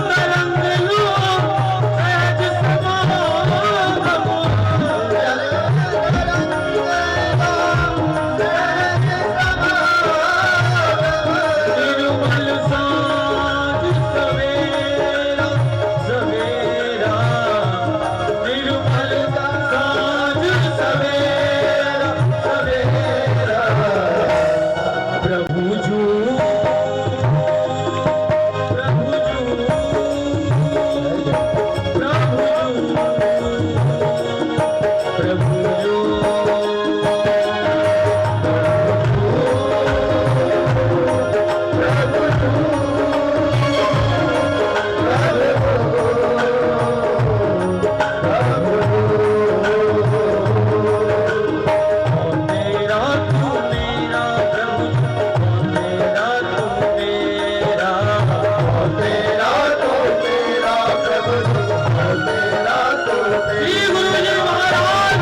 तरंगलो सहज समागम, निर्मल साँझ सवेरा सवेरा, निर्मल साँझ सवेरा सवेरा, प्रभु जू प्रभु जू प्रभु जू तेरा तू मेरा प्रभु, तेरा तू मेरा, तेरा तू मेरा प्रभु जी, हो तेरा तू श्री गुरु जी महाराज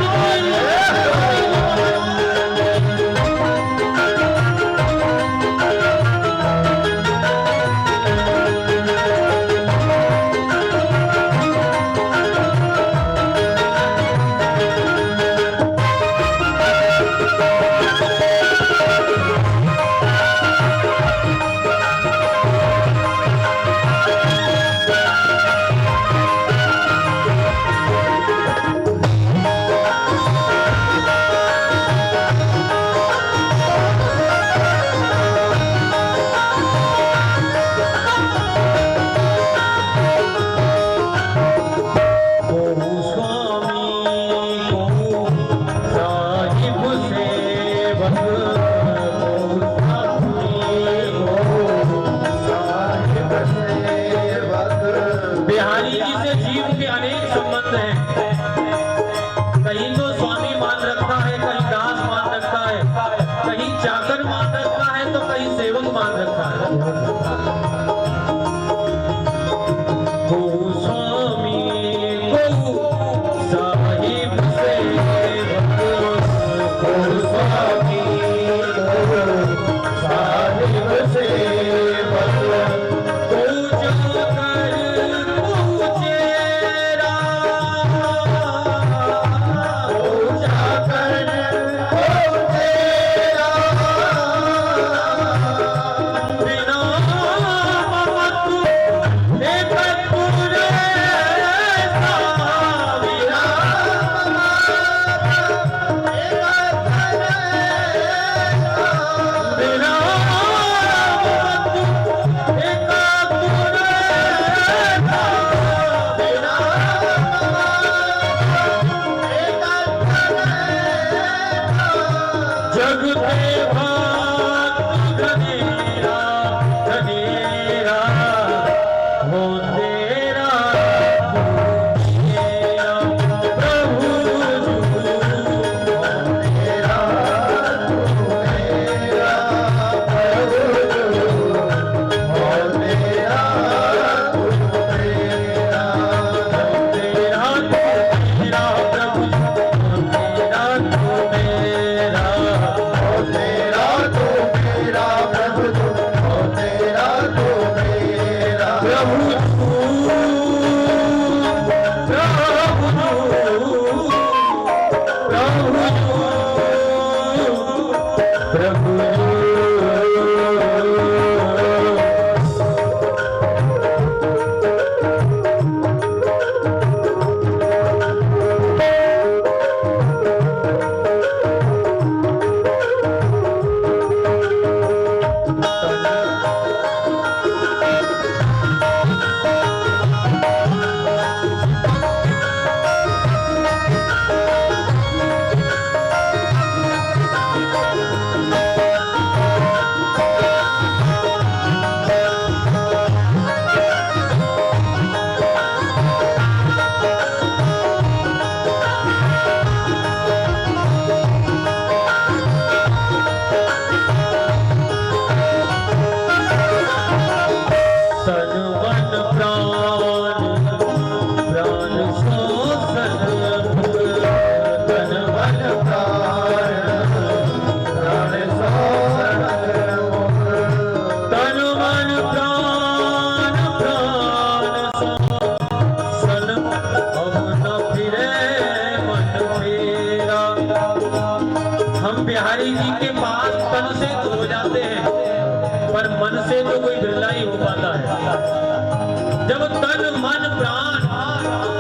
जब तन मन प्राण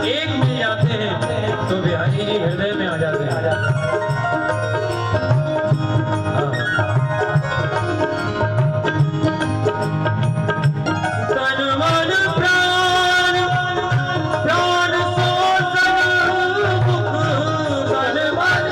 एक मिल जाते हैं तो बिहारी जी हृदय में आ जाते हैं। तन मन प्राण प्राण सो सन्मुख, तन मन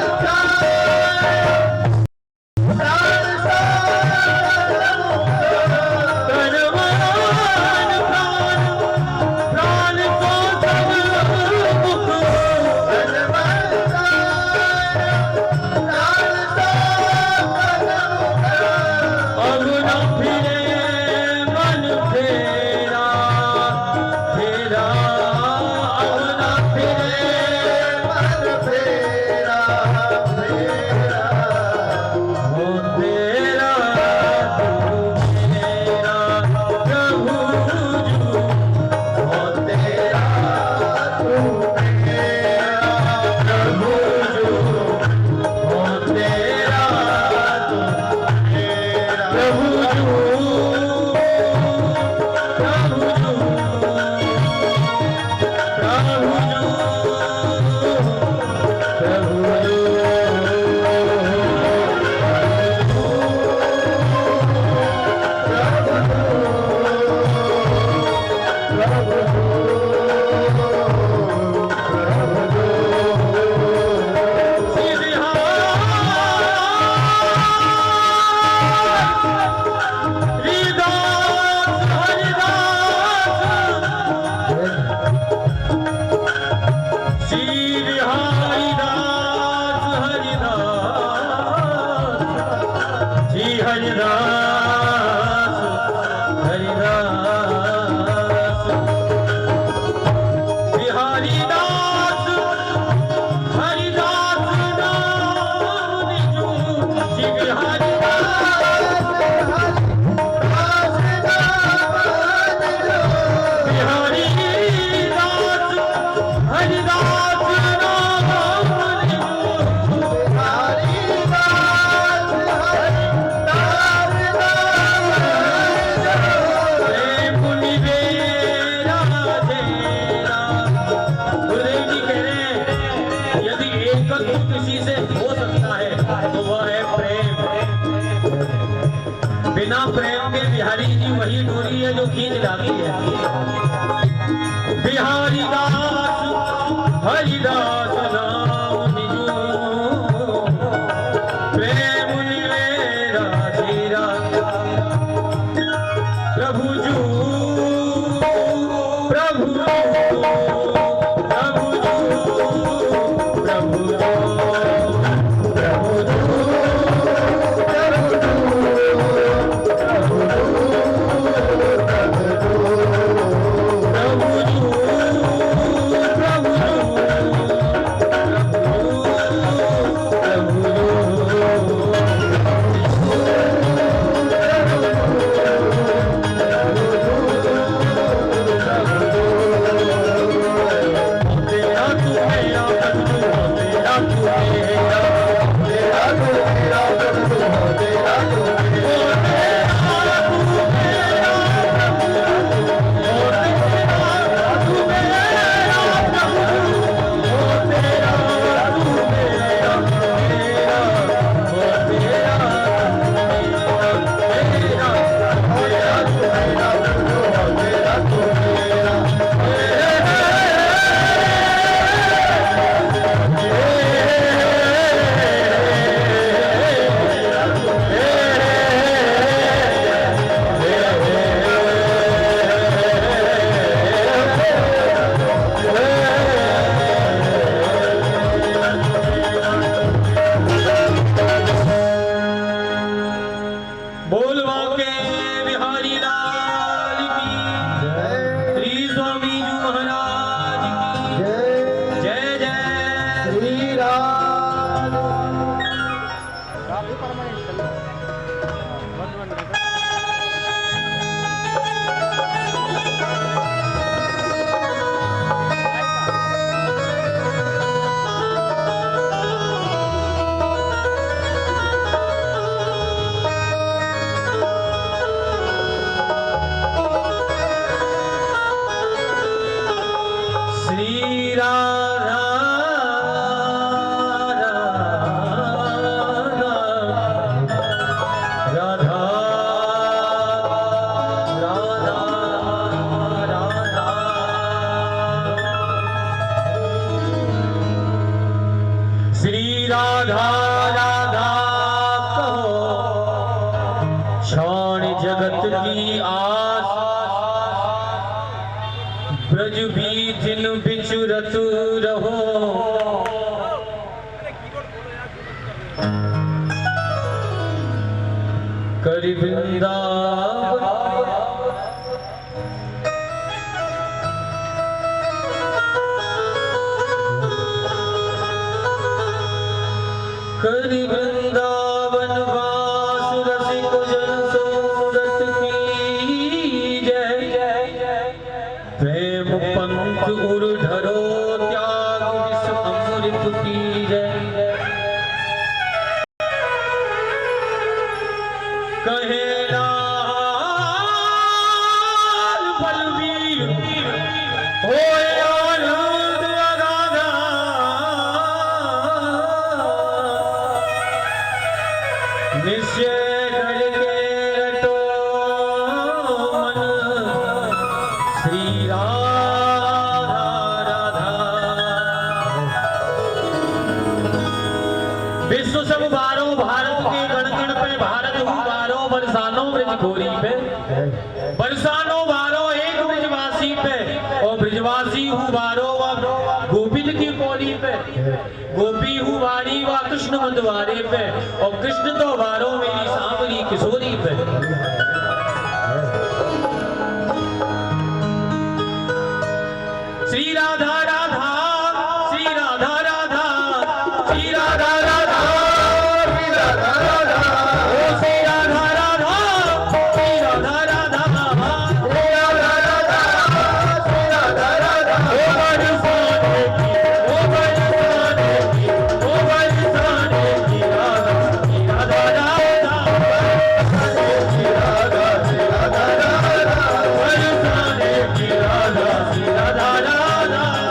बिना प्रेम के बिहारी जी वही डोरी है जो खींच लाती है। बिहारी दास हरिदास नाम निजू, प्रेम निवेरा धीरा प्रभु जू, प्रभु प्रभु जू, प्रभु राधा राधा राधा राधा श्री राधा राधा कहो क्षण जगत की आस ब्रज बीजिन बिचुरत रहो करि वृंदावन करि वृंदावन वास रसिक जन सूरत की जय प्रेम पंथ उर ढरो त्याग विष अमृत की जय कहे लाल बलवीर होए आनंद अगाधा निश्चय करके रटो मन श्री राधा राधा विश्व सब बारो भारत के गण गण पे भारत हूँ बारो बरसानो ब्रज खोरी पे बरसानो बारो एक ब्रजवासी पे और ब्रजवासी हूँ बारो गोविंद की कोली पे गोपी हूँ वाणी व कृष्ण मंदवारे पे और कृष्ण तो बारो मेरी सांवरी किशोरी पे श्री राधा राधा श्री राधा राधा श्री राधा राधा श्री राधा राधा ओ श्री राधा राधा श्री राधा राधा श्री राधा राधा श्री राधा राधा ओ बरसाने की ओ बरसाने की ओ बरसाने की राधा श्री राधा राधा श्री राधा राधा बरसाने की राधा श्री राधा राधा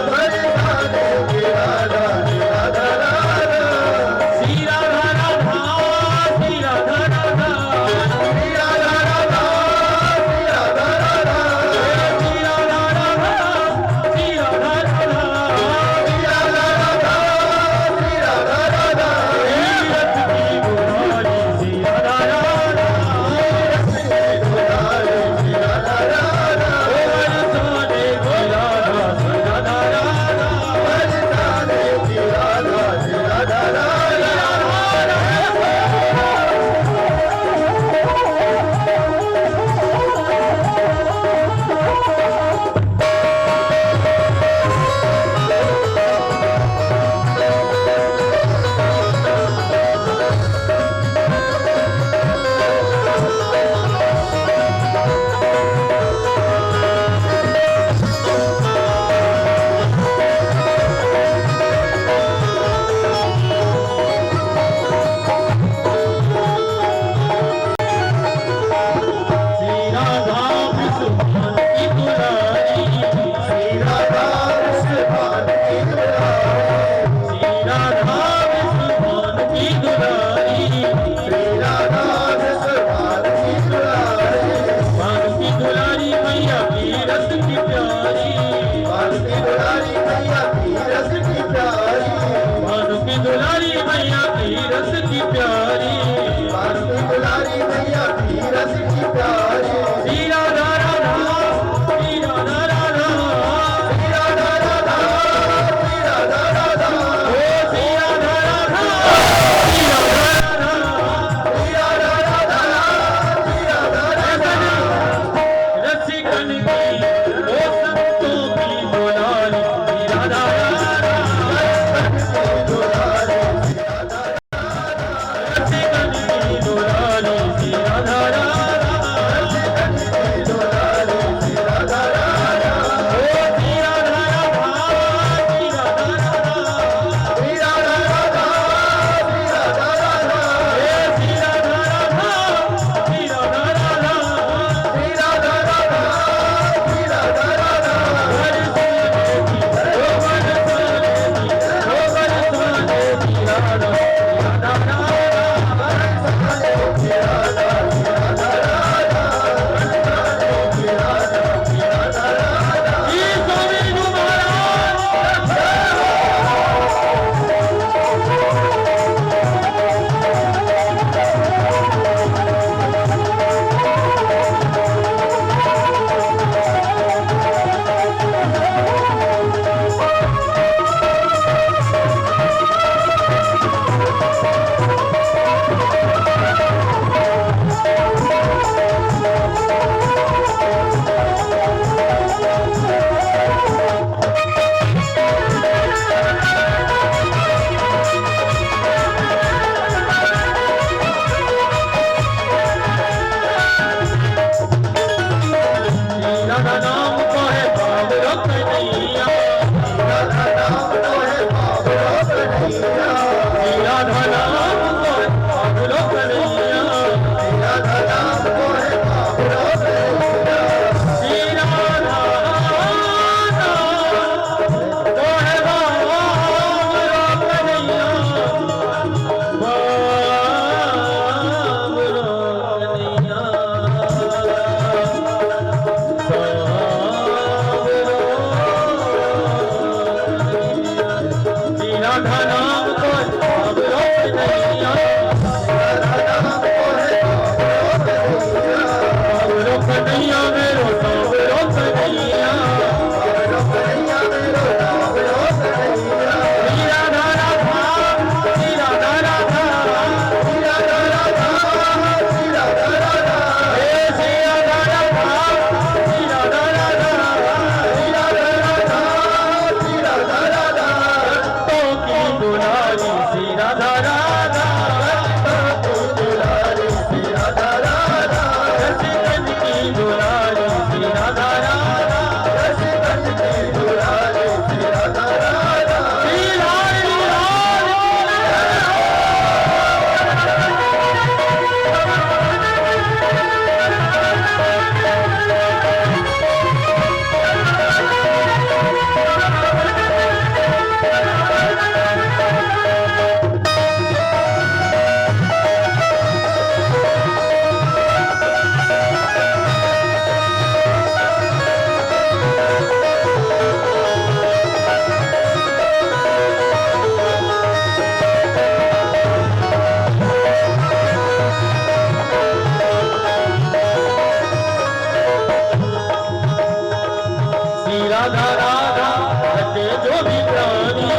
राधा राधा रटे जो भी प्राणी,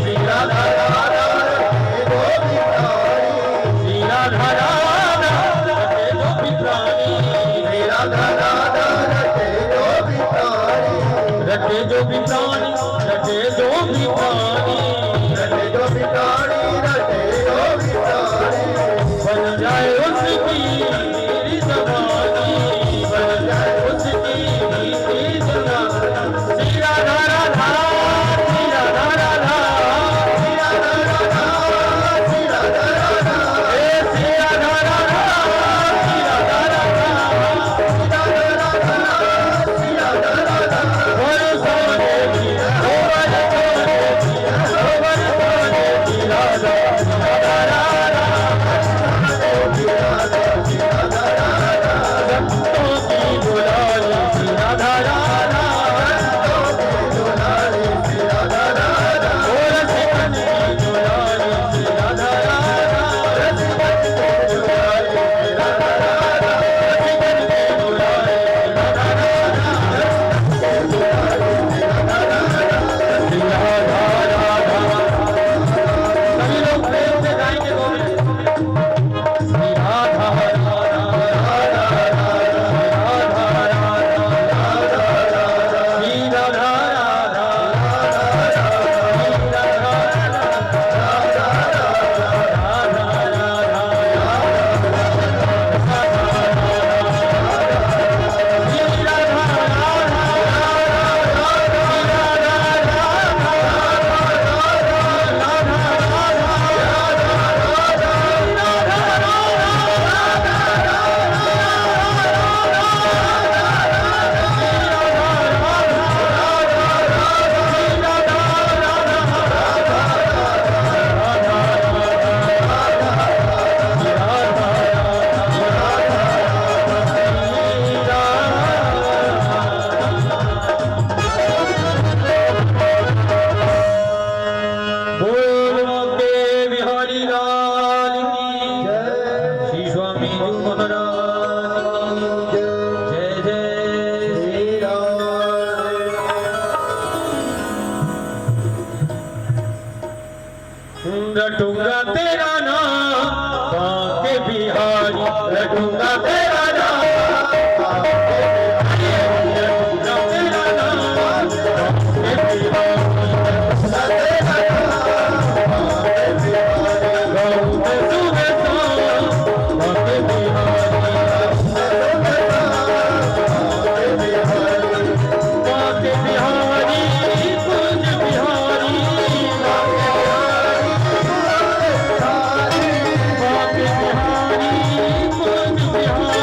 श्री राधा राधा रटे जो भी प्राणी, श्री राधा राधा रटे जो भी प्राणी, श्री राधा राधा रटे जो भी प्राणी, रटे जो भी प्राणी, रटे जो भी प्राणी, रटे जो भी प्राणी, रटे जो भी प्राणी, बन जाए उसकी मेरी जवानी, बन जाए उसकी मेरी जवानी, श्री राधा राधा, श्री राधा राधा, श्री राधा राधा, श्री राधा राधा, हे श्री राधा राधा, श्री राधा राधा, श्री राधा राधा, श्री राधा राधा, बरसाने की, ओ बरसाने की, ओ बरसाने की राधा, राधा राधा, श्री राधा, श्री राधा राधा, भक्तों की दुलारी, श्री राधा राधा, दुलारी श्री राधा राधा, और रसिकन की दुलारी, श्री राधा राधा, रसिकन की दुलारी श्री राधा राधा, रसिकन की दुलारी, श्री राधा राधा, श्री राधा राधा। सभी लोग प्रेम से गाएंगे गोविंद, श्री राधा राधा, राधा राधा, श्री राधा राधा, श्री राधा बोल के बिहारी लाल की जय, श्री स्वामी जी महाराज की जय जय। श्री राम, रटूंगा तेरा नाम बांके बिहारी, रटूंगा तेरा नाम, रटूंगा तेरा नाम बांके बिहारी, गाऊं मैं सुबह शाम बांके बिहारी, बांके बिहारी कुंज बिहारी, बांके बिहारी कुंज बिहारी,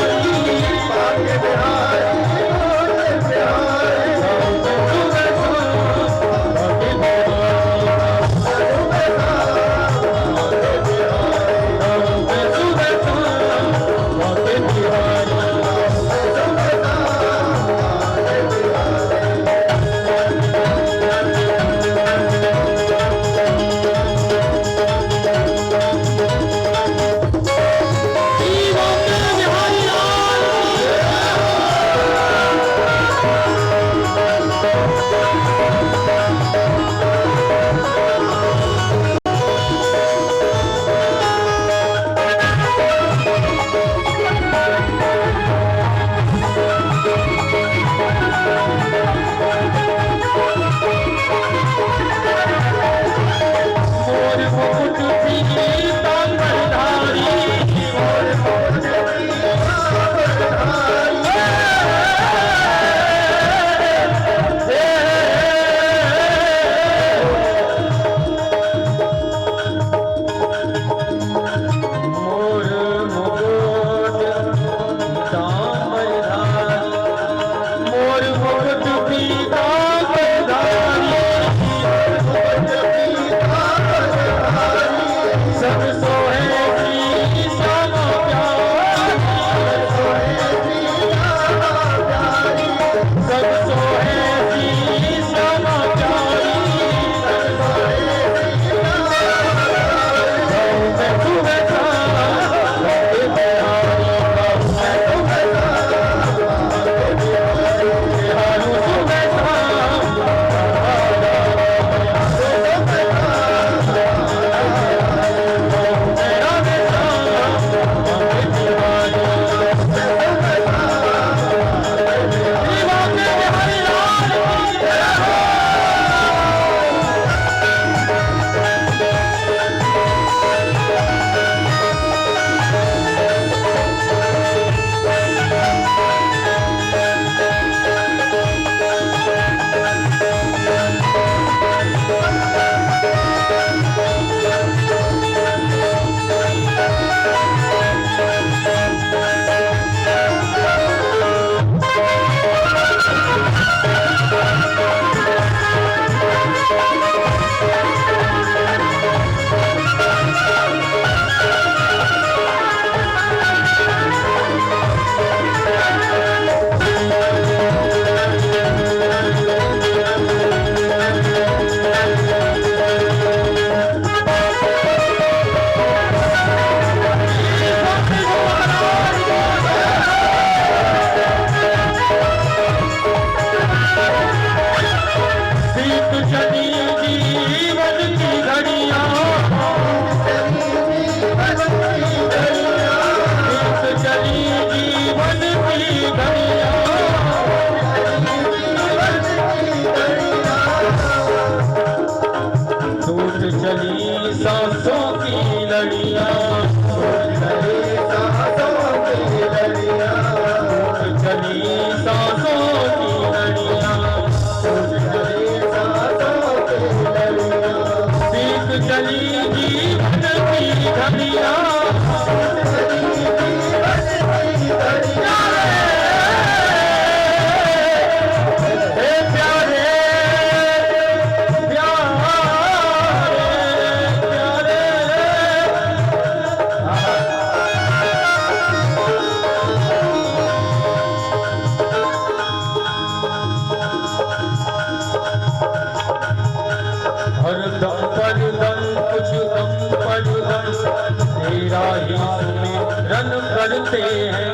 करते हैं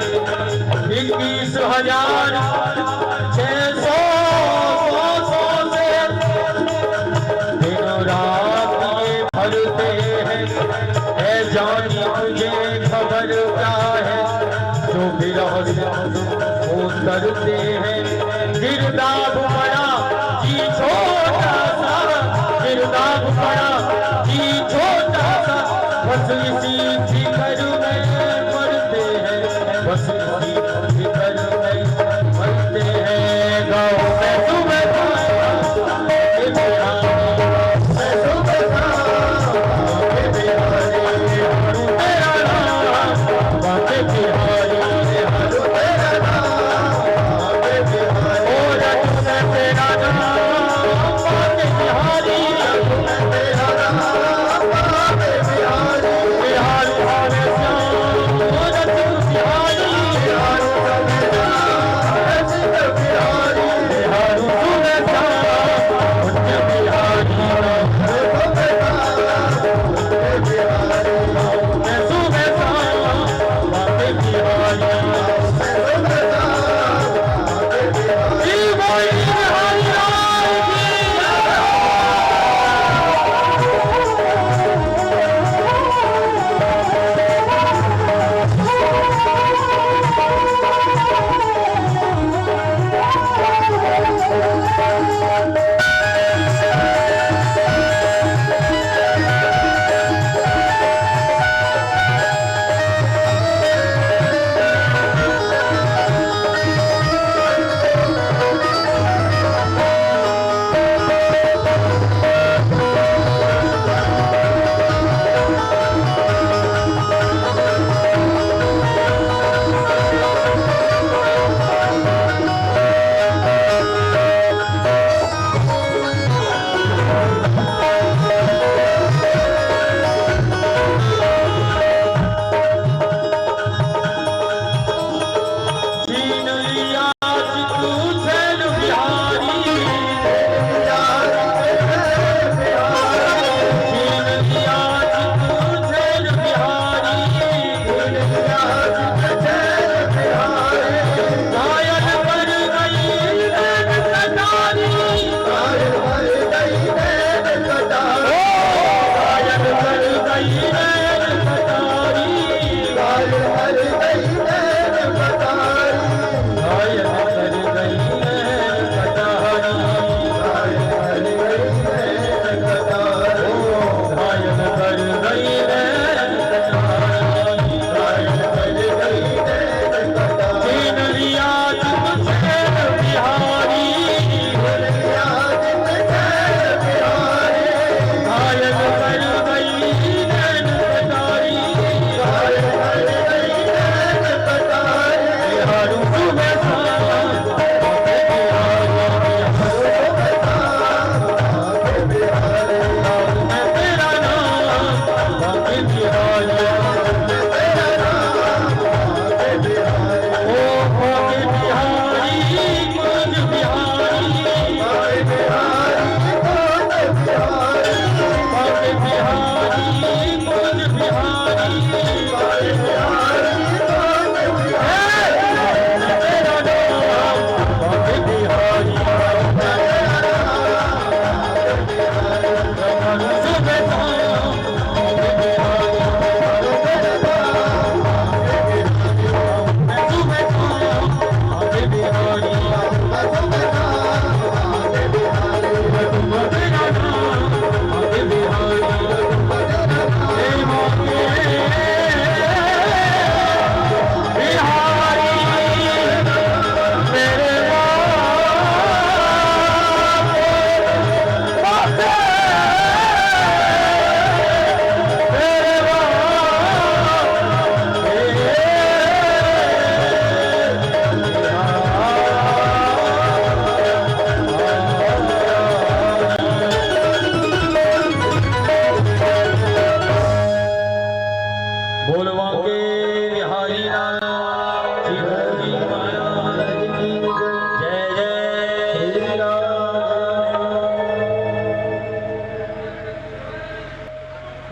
21,600 से दिनों रात ये भरते हैं। है जानी तुझे खबर क्या है जो विरह से वो करते हैं। गिरदाब पड़ा जी छोटा सा, गिरदाब पड़ा जी छोटा सा, बस इसी फिकर में मरते हैं, बस इसी फिकर में मरते हैं। गाँव में सुबह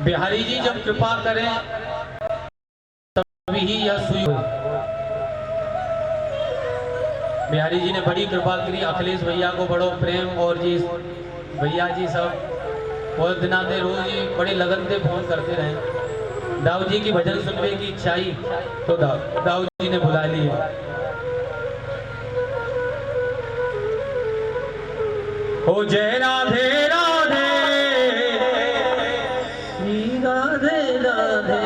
बिहारी जी जब कृपा करें तभी यह सुई बिहारी जी ने बड़ी कृपा करी, अखिलेश भैया को बड़ो प्रेम और जी भैया जी सब बहुत दिना दे रोज ही बड़े लगन से फोन करते रहे। दाऊ जी की भजन सुनने की इच्छा ही तो दाऊ जी ने बुला ली। हो जय राधे राधे राधे राधे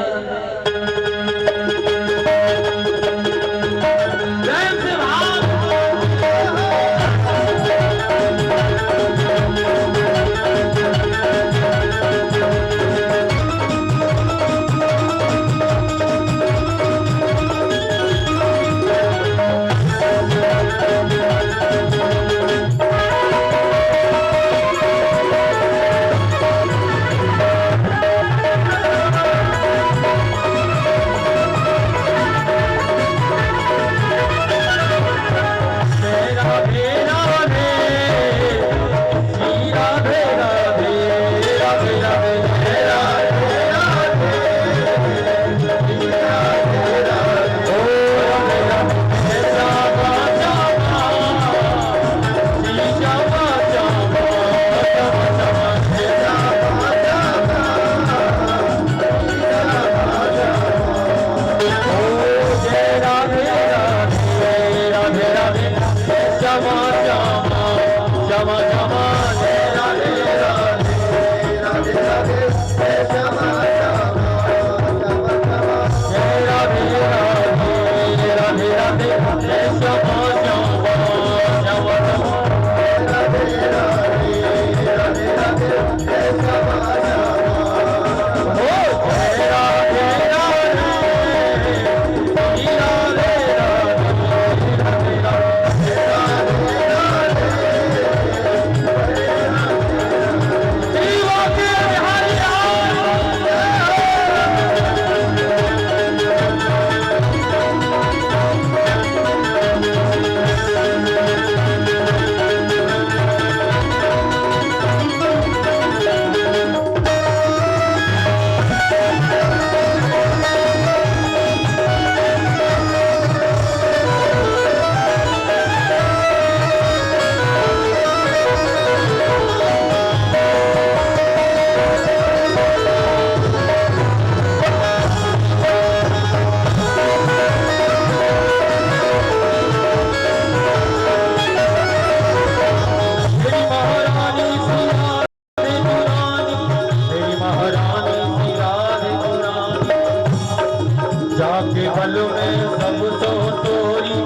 जाके बल में सब तो तोरी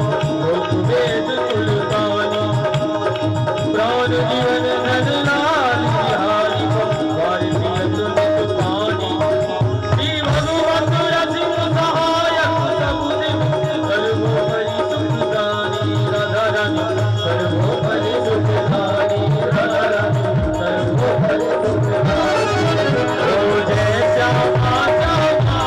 लोक वेद तुलसानी प्राण जीवन धन लाल बिहारी भारतीयत नित पानी श्री भगवत रसिक सहायक सब दिन सर्वोपरि सुखदानी राधा रानी सर्वोपरि सुखदानी राधा रानी सर्वोपरि सुखदानी ओ जय श्यामा श्यामा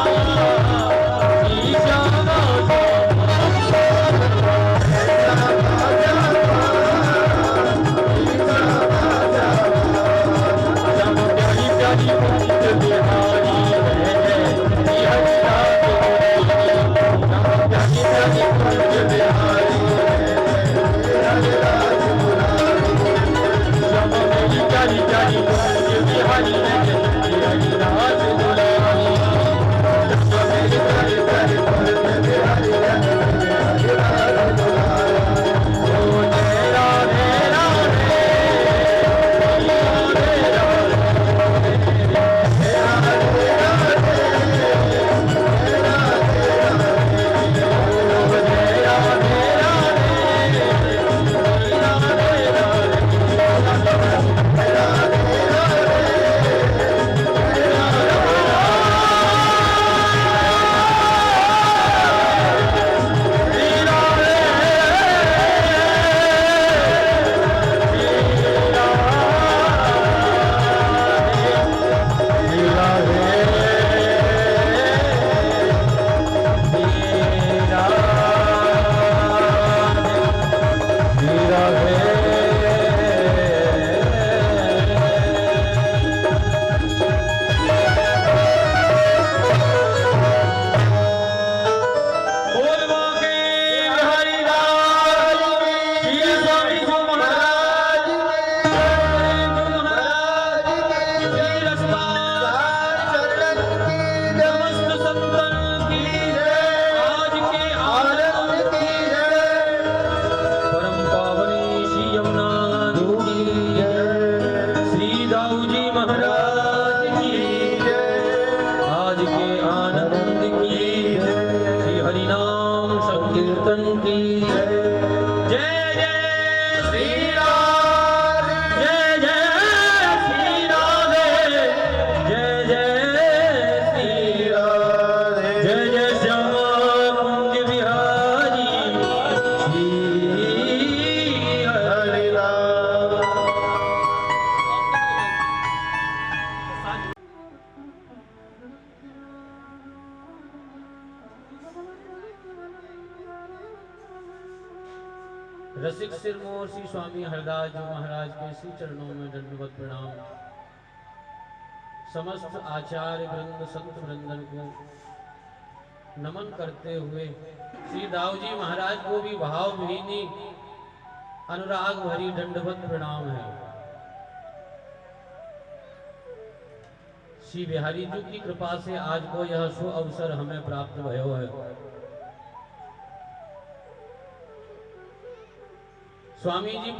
रसिक सिरमौर श्री स्वामी हरदास जी महाराज के श्री चरणों में दंडवत प्रणाम। समस्त आचार्य वृंद संत वृंदन को नमन करते हुए श्री दाऊ जी महाराज को भी भावभीनी अनुराग भरी दंडवत प्रणाम है। श्री बिहारी जी की कृपा से आज को यह शुभ अवसर हमें प्राप्त भयो है। स्वामी जी